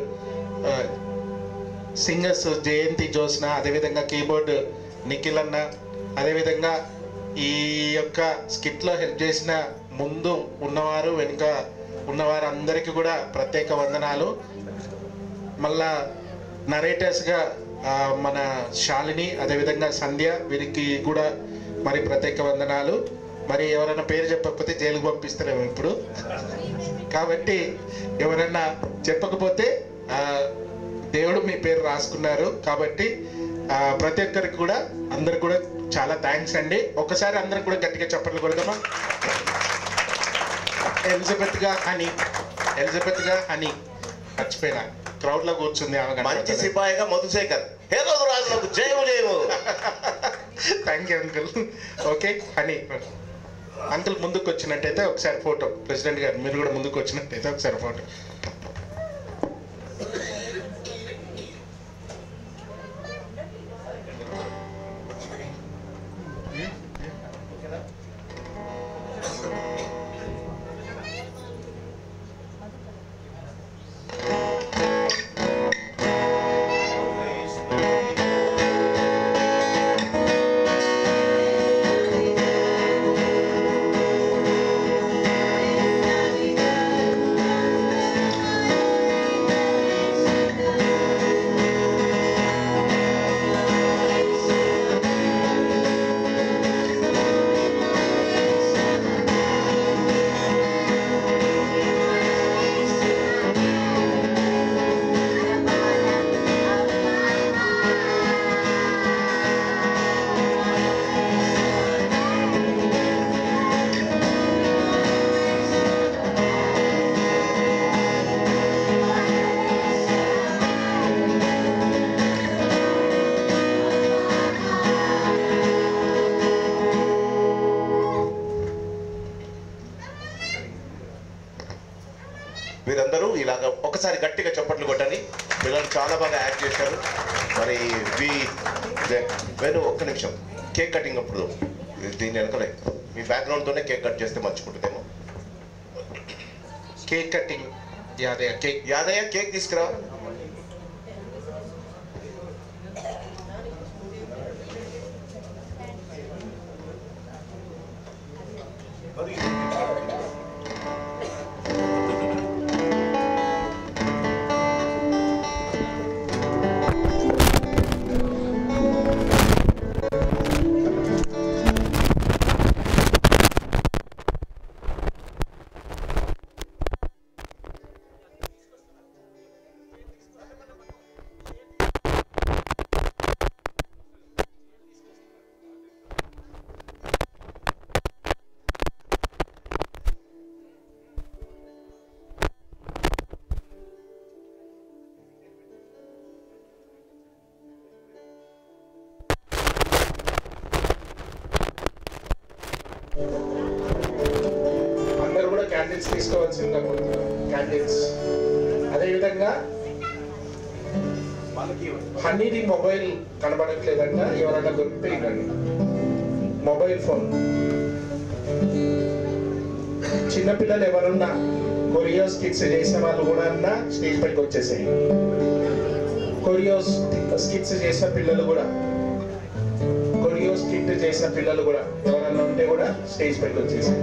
సింగర్స్ జయంతి, జోస్న, అదేవిధంగా కీబోర్డ్ నిఖిల్ అన్న, అదేవిధంగా ఈ యొక్క స్కిట్లో హెల్ప్ చేసిన ముందు ఉన్నవారు వెనుక ఉన్నవారు అందరికీ కూడా ప్రత్యేక వందనాలు. మళ్ళా నరేటర్స్గా మన శాలిని, అదేవిధంగా సంధ్య, వీరికి కూడా మరి ప్రత్యేక వందనాలు. మరి ఎవరైనా పేరు చెప్పకపోతే జైలుకు పంపిస్తారేమో ఇప్పుడు, కాబట్టి ఎవరైనా చెప్పకపోతే దేవుడు మీ పేరు రాసుకున్నారు. కాబట్టి ప్రతి ఒక్కరికి కూడా అందరికి కూడా చాలా థ్యాంక్స్ అండి. ఒకసారి అందరికి కూడా గట్టిగా చప్పట్లు కొడదామా. ఎలిజబెత్గా హనీ మర్చిపోయినా, క్రౌడ్లో కూర్చుంది ఆమె. మంచి సిపాయిగా మధుశేఖర్, హేరోదు రాజులకు జయము జయము. Thank you uncle. Okay honey uncle ముందుకు వచ్చినట్టయితే ఒకసారి ఫోటో, ప్రెసిడెంట్ గారు మీరు కూడా ముందుకు వచ్చినట్టయితే ఒకసారి ఫోటో. వీరందరూ ఇలాగ ఒకసారి గట్టిగా చప్పట్లు కొట్టని. పిల్లలు చాలా బాగా యాక్ట్ చేశారు. మరి వేణు ఒక్క నిమిషం, కేక్ కటింగ్ అప్పుడు దీని వెనకలే మీ బ్యాక్గ్రౌండ్తోనే కేక్ కట్ చేస్తే మంచిగుంటుందేమో. కేక్ కటింగ్ యాదయ్య కేక్ తీసుకురా. అందరూ కూడా క్యాండిల్స్ తీసుకోవాల్సిందిగా క్యాండిల్స్. అదేవిధంగా హనీది మొబైల్ కనబడట్లేదంట, ఎవరైనా దొరికితే ఇవ్వండి. మొబైల్ ఫోన్ చిన్నపిల్లలు ఎవరున్నా కొరియో స్కిట్స్ చేసిన వాళ్ళు కూడా అన్నా స్టేజ్ పైకి వచ్చేసాయి. కొరియో స్కిట్స్ చేసిన పిల్లలు కూడా ఎవరన్నా ఉంటే కూడా స్టేజ్ పైకి వచ్చేసాయి.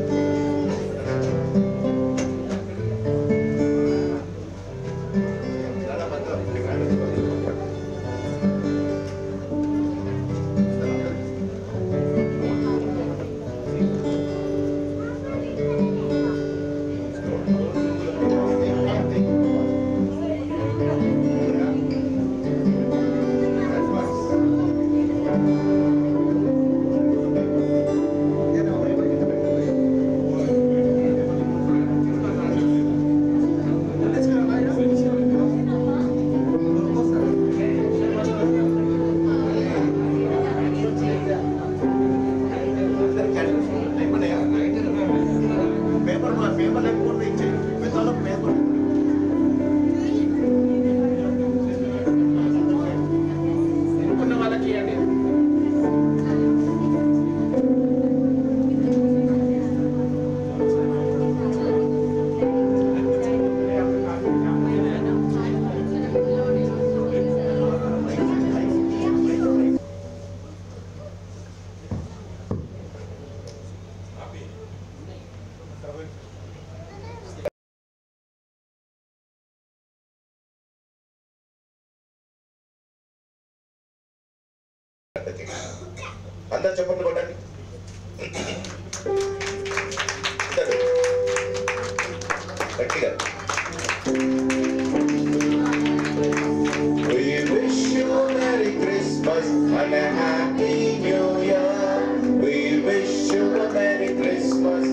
అందరు చెప్పండి కొట్టండి. గట్టిగా. We wish you a Merry Christmas and a Happy New Year. We wish you a Merry Christmas.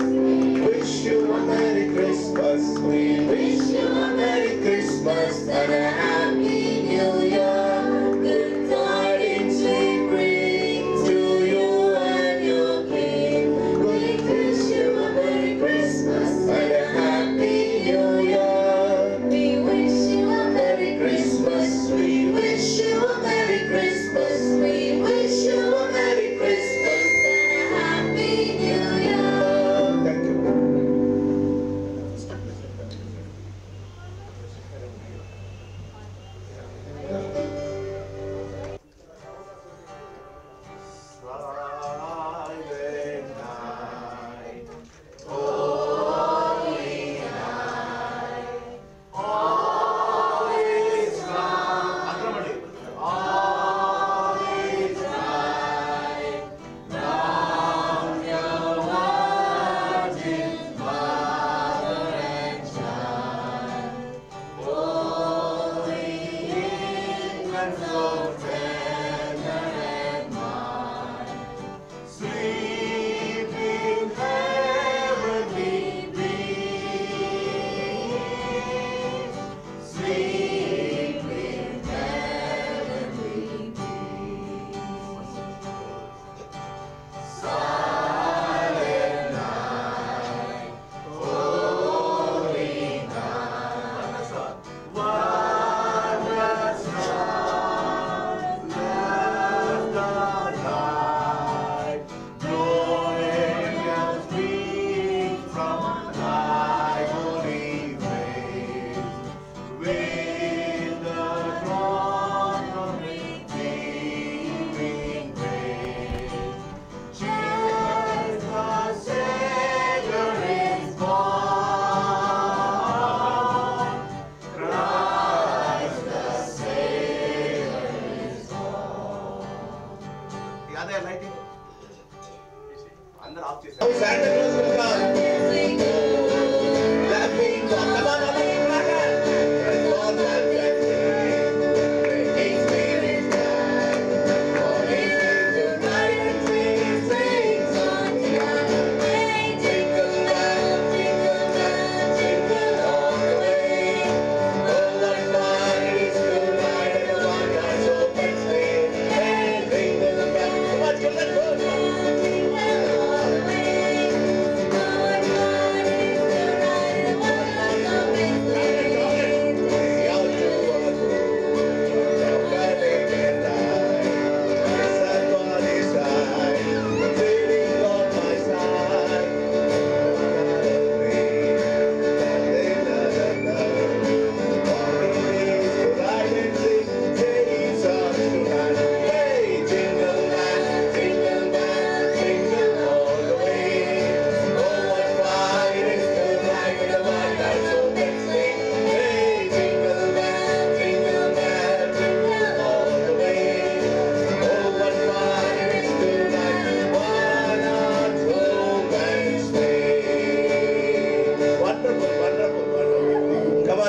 Wish you a Merry Christmas. We wish you a Merry Christmas and a Happy New Year. Good tidings we bring to you and your King. We wish you a Merry Christmas and a Happy New Year.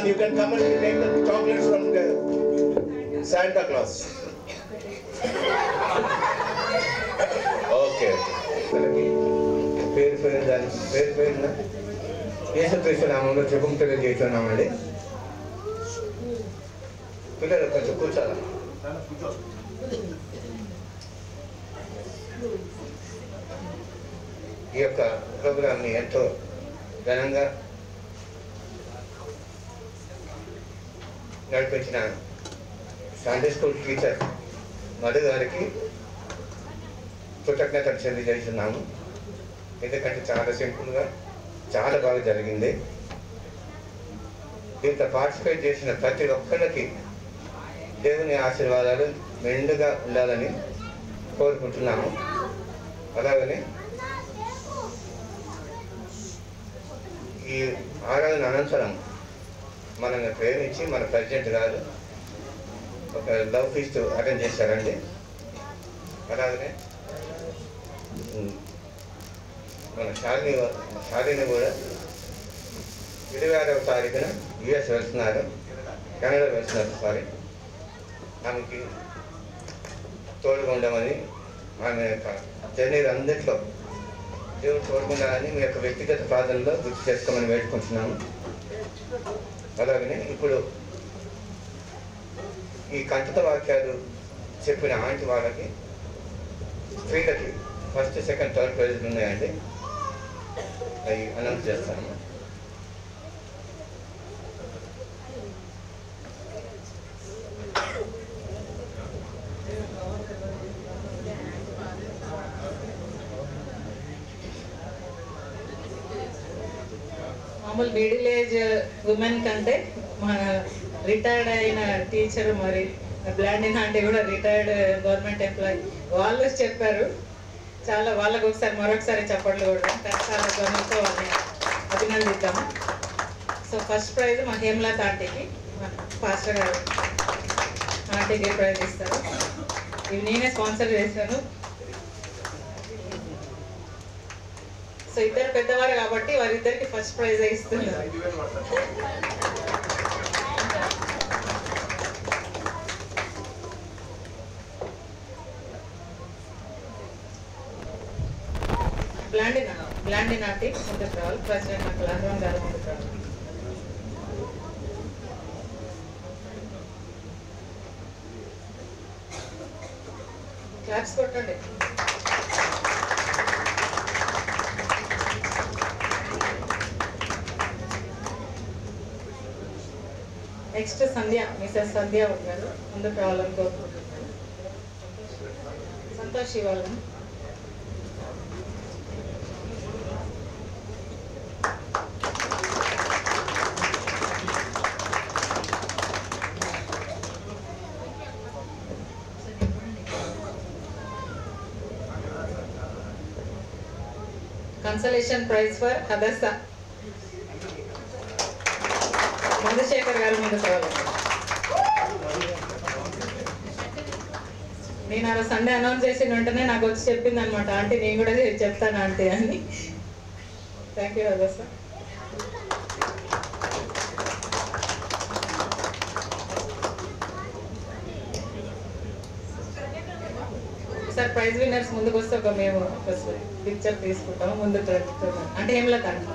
Son, you can come and take the chocolates from the Santa Claus. Okay. పేరు యేసుక్రీస్తు నామంలో జపం తెలియజేస్తున్నామండి. పిల్లలు కొంచెం కూర్చోాలా. ఈ యొక్క ప్రోగ్రామ్ని ఎంతో ఘనంగా నడిపించిన సండే స్కూల్ టీచర్ మధు గారికి కృతజ్ఞతలు తెలియజేస్తున్నాము. ఎందుకంటే చాలా సింపుల్గా చాలా బాగా జరిగింది. దీంట్లో పార్టిసిపేట్ చేసిన ప్రతి ఒక్కరికి దేవుని ఆశీర్వాదాలు మెండుగా ఉండాలని కోరుకుంటున్నాము. అలాగనే ఈ ఆరాధన అనంతరం మనల్ని ప్రేమించి మన ప్రెసిడెంట్ గారు ఒక లవ్ ఫీస్ట్ అటెండ్ చేశారండి. అలాగనే మన శాలిని కూడా 26వ తారీఖున యుఎస్ వెళ్తున్నారు, కెనడా వెళ్తున్నారు. ఆమెకి తోడుగా ఉండమని, ఆమె యొక్క జర్నీలు అన్నింటిలో దేవుడు తోడుకుండాలని మీ యొక్క వ్యక్తిగత ప్రార్థనలో గుర్తు చేసుకోమని వేడుకుంటున్నాము. అలాగనే ఇప్పుడు ఈ కంటత వాక్యాలు చెప్పిన ఆంటీ వాళ్ళకి స్త్రీలకి ఫస్ట్, సెకండ్, థర్డ్ ప్రైజ్లు ఉన్నాయండి. అవి అనౌన్స్ చేస్తాను. మామూలు మిడిల్ ఏజ్ ఉమెన్ కంటే మన రిటైర్డ్ అయిన టీచర్, మరి బ్లాండిన్ ఆంటీ కూడా రిటైర్డ్ గవర్నమెంట్ ఎంప్లాయీ, వాళ్ళు చెప్పారు. చాలా వాళ్ళకు ఒకసారి మరొకసారి చప్పట్లు కూడా చాలా గమనితో వాళ్ళని అభినందిద్దాము. సో ఫస్ట్ ప్రైజ్ మా హేమలత ఆంటీకి, మా పాస్టర్ గారు ఆంటీకి ప్రైజ్ ఇస్తారు. ఇవి నేనే స్పాన్సర్ చేశాను. సో ఇద్దరు పెద్దవారు కాబట్టి వారిద్దరికి ఫస్ట్ ప్రైజ్ ఇస్తున్నారు. బ్లాండిన్ ఆంటీ ముందుకు రావాలి. ప్రెసిడెంట్ నాకు లాండ్రాన్ గారు ముందుకు రావాలి. క్లాప్స్ కొట్టండి. నెక్స్ట్ సంధ్య, మిసెస్ సంధ్య గారు ముందుకు రావాలని కోరుకుంటున్నాను. సంతోష్ ఇవ్వాలని. Consolation prize for Hadassah Chandrasekhar గారు ముందుకు రావాలి. నేను ఆ సండే అనౌన్స్ చేసిన వెంటనే నాకు వచ్చి చెప్పింది అనమాట, ఆంటీ నేను కూడా చెప్తాను ఆంటీ అని. Thank you Hadassah. Sir prize winners ముందుకు వస్తే ఒక మేము పిక్చర్ తీసుకుంటాము. ముందుకు అంటే హేమలత అండి.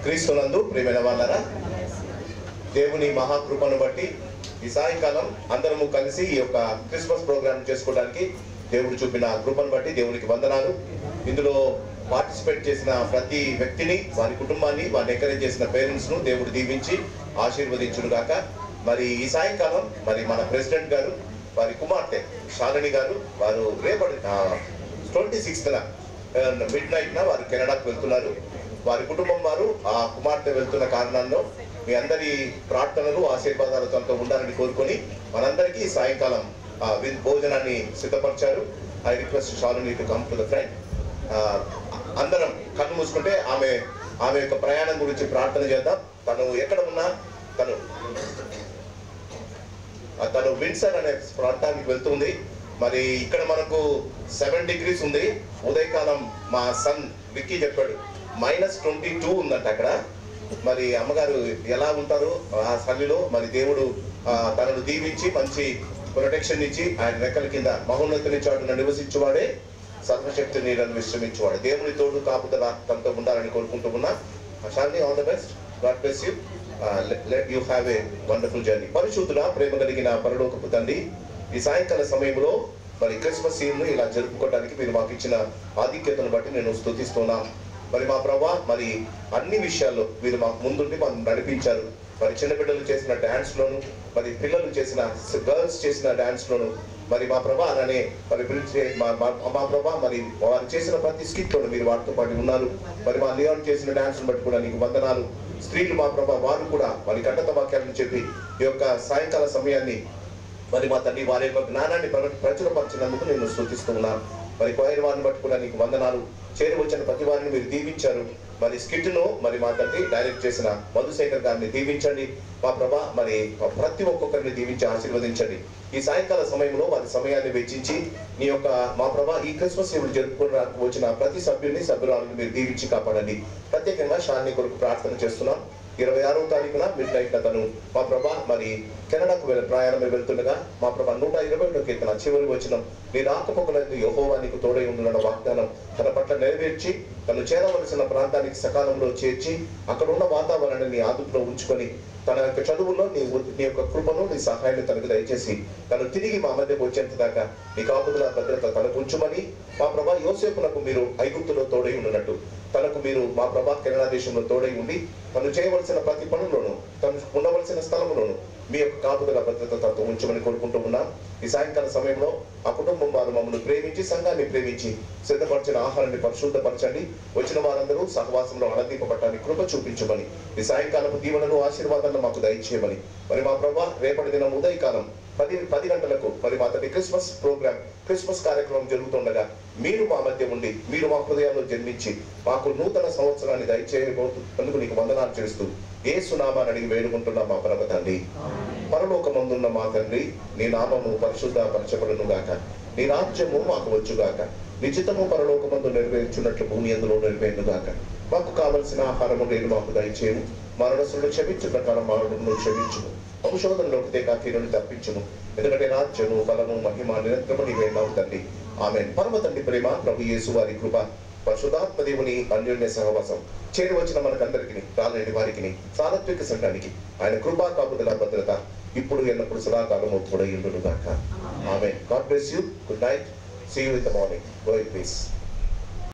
క్రీస్తునందు ప్రియమైన వాళ్ళరా, దేవుని మహాకృపను బట్టి ఈ సాయంకాలం అందరము కలిసి ఈ యొక్క క్రిస్మస్ ప్రోగ్రామ్ చేసుకోవడానికి దేవుడు చూపిన కృపను బట్టి దేవునికి వందనాలు. ఇందులో పార్టిసిపేట్ చేసిన ప్రతి వ్యక్తిని, వారి కుటుంబాన్ని, వారిని ఎంకరేజ్ చేసిన పేరెంట్స్ను దేవుడు దీవించి ఆశీర్వదించును గాక. మరి ఈ సాయంకాలం మరి మన ప్రెసిడెంట్ గారు, వారి కుమార్తె శాలిని గారు, వారు రేపటి 26న మిడ్ నైట్న వారు కెనడాకు వెళ్తున్నారు. వారి కుటుంబం వారు ఆ కుమార్తె వెళ్తున్న కారణంలో మీ అందరి ప్రార్థనలు ఆశీర్వాదాలతో ఉండాలని కోరుకొని మనందరికీ సాయంకాలం భోజనాన్ని సిద్ధపరిచారు. I request Shalini to come to the front. అందరం కన్ను మూసుకుంటే ఆమె యొక్క ప్రయాణం గురించి ప్రార్థన చేద్దాం. తను ఎక్కడ ఉన్నా తను విన్సర్ అనే ప్రాంతానికి వెళ్తుంది. మరి ఇక్కడ మనకు 7 degrees ఉంది. ఉదయకాలం మా సన్ విక్కీ చెప్పాడు -22 ఉందంట అక్కడ. మరి అమ్మగారు ఎలా ఉంటారు ఆ చలిలో? మరి దేవుడు తనను దీవించి మంచి ప్రొటెక్షన్ ఇచ్చి ఆయన రెక్కల కింద మహోన్నతుని చాటున నివసించువాడే సర్వశక్తి నీళ్ళను విశ్రమించువాడు. దేవుని తోడు కాపుదల తనతో ఉండాలని కోరుకుంటూ ఉన్నా. Shalini, all the best. God bless you. Let you have a wonderful journey. పరిశుద్ధుల ప్రేమ కలిగిన పరలోకపు తండ్రి, ఈ సాయంకాల సమయంలో మరి క్రిస్మస్ సీన్ ను ఇలా జరుపుకోవడానికి మీరు మాకు ఇచ్చిన ఆధిక్యతను బట్టి నేను స్తుతిస్తున్నాను. మరి మా ప్రభా, మరి అన్ని విషయాల్లో మీరు మాకు ముందుండి మనం నడిపించారు. మరి చిన్నపిల్లలు చేసిన డాన్స్ లోను, మరి పిల్లలు చేసిన గర్ల్స్ చేసిన డాన్స్ లోను, మరి మా ప్రభా అలానే మరి మా ప్రభా మరి వారు చేసిన ప్రతి స్కిట్ లోను మీరు వారితో పాటు ఉన్నారు. మరి మా లియోన్ చేసిన డాన్స్ బట్టి కూడా నీకు వందనాలు. స్త్రీలు మా ప్రభా వారు కూడా వారి కంటత వాక్యాలను చెప్పి ఈ యొక్క సాయంకాల సమయాన్ని మరి మా తండ్రి వారి యొక్క జ్ఞానాన్ని ప్రచురపరిచినందుకు నేను స్తుతిస్తూ ఉన్నాను. మరి కోయిన వారిని బట్టి కూడా నీకు వందనాలు. చేరి వచ్చిన ప్రతి వారిని మీరు దీవించారు. మరి స్కిట్ ను మరి మా తండ్రి డైరెక్ట్ చేసిన మధుశేఖర్ గారిని దీవించండి మా ప్రభా. మరి ప్రతి ఒక్కొక్కరిని దీవించి ఆశీర్వదించండి. ఈ సాయంకాల సమయంలో వారి సమయాన్ని వెచ్చించి నీ యొక్క మా ప్రభా ఈ క్రిస్మస్ సేవలు జరుపుకుని వచ్చిన ప్రతి సభ్యురాలను మీరు దీవించి కాపాడండి. ప్రత్యేకంగా షాలిని కొరకు ప్రార్థన చేస్తున్నాం. 26వ తారీఖున మిడ్ నైట్ తను మా ప్రభా మరి కెనడాకు ప్రయాణమై వెళ్తుండగా మా ప్రభా 121వ కీర్తన చివరి వచనం, నీ రాకపోకలందు యెహోవా నీకు తోడై ఉండునన్న వాగ్దానం తన పట్ల నెరవేర్చి తను చేరవలసిన ప్రాంతానికి సకాలంలో చేర్చి అక్కడ ఉన్న వాతావరణాన్ని నీ ఆదుపులో ఉంచుకొని తన యొక్క చదువుల్లో నీ యొక్క కృపను నీ సహాయాన్ని తనకు దయచేసి తను తిరిగి మా మధ్యకు వచ్చేంత దాకా నీ కాపుదల భద్రత తనకు ఉంచుమని మా ప్రభా యోసేపునకు మీరు ఐగుప్తులో తోడై ఉన్నట్టు తనకు మీరు మా ప్రభా కెనడా దేశంలో తోడై ఉండి తను చేయవలసిన ప్రతి పనుల్లోనూ తను ఉండవలసిన స్థలంలోనూ మీ యొక్క కాపుదల భద్రత తనతో ఉంచమని కోరుకుంటూ ఉన్నాం. ఈ సాయంకాల సమయంలో ఆ కుటుంబం వారు మమ్మల్ని ప్రేమించి సంఘాన్ని ప్రేమించి సిద్ధపరిచిన ఆహారాన్ని పరిశుద్ధపరచండి. వచ్చిన వారందరూ సహవాసంలో ఆనందింపబడటానికి కృప చూపించమని ఈ సాయంకాలపు దీవెనలు ఆశీర్వాదాలను మాకు దయచేయమని మరి మా ప్రభా రేపటి దినం ఉదయకాలం 10 గంటలకు మరి మా తల్లి క్రిస్మస్ కార్యక్రమం జరుగుతుండగా మీరు మా మధ్య ఉండి మీరు మా హృదయాల్లో జన్మించి మాకు నూతన సంవత్సరాన్ని దయచేయబోతున్నందుకు నీకు వందనాలు చేస్తూ యేసు నామాన్ని అడిగి వేడుకుంటున్నా మా పరమ తండ్రి. పరలోకమందున్న మా తండ్రి, నీ నామము పరిశుద్ధ పరచబడును గాక, నీ రాజ్యము మాకు వచ్చుగాక, నీ చిత్తము పరలోకమందు నెరవేర్చున్నట్లు భూమి అందులో నెరవేరును గాక. మాకు కావలసిన ఆహారము నేను మాకు దయచేయము, మరణసులు క్షమించు ప్రకారం మారణను క్షమించుము, అపశోధనలోకి తేకాకి నుండి తప్పించుము, ఎందుకంటే రాజ్యము బలము మహిమ నిరంతరము నీవే తండ్రి. ఆమేన్. పరమ తండ్రి ప్రేమ, ప్రభు యేసు వారి కృప, పరిశుద్ధాత్మ దేవుని అన్యోన్య సహవాసం చేరి వచ్చిన మనకందరికి రాలేని వారికి సారత్విక సంఘానికి ఆయన కృపా కాపుదల భద్రత ఇప్పుడు ఎల్లప్పుడు సదాకాలము తోడై ఉండును గాక. ఆమేన్. God bless you. Good night. See you in the morning. Go in piece.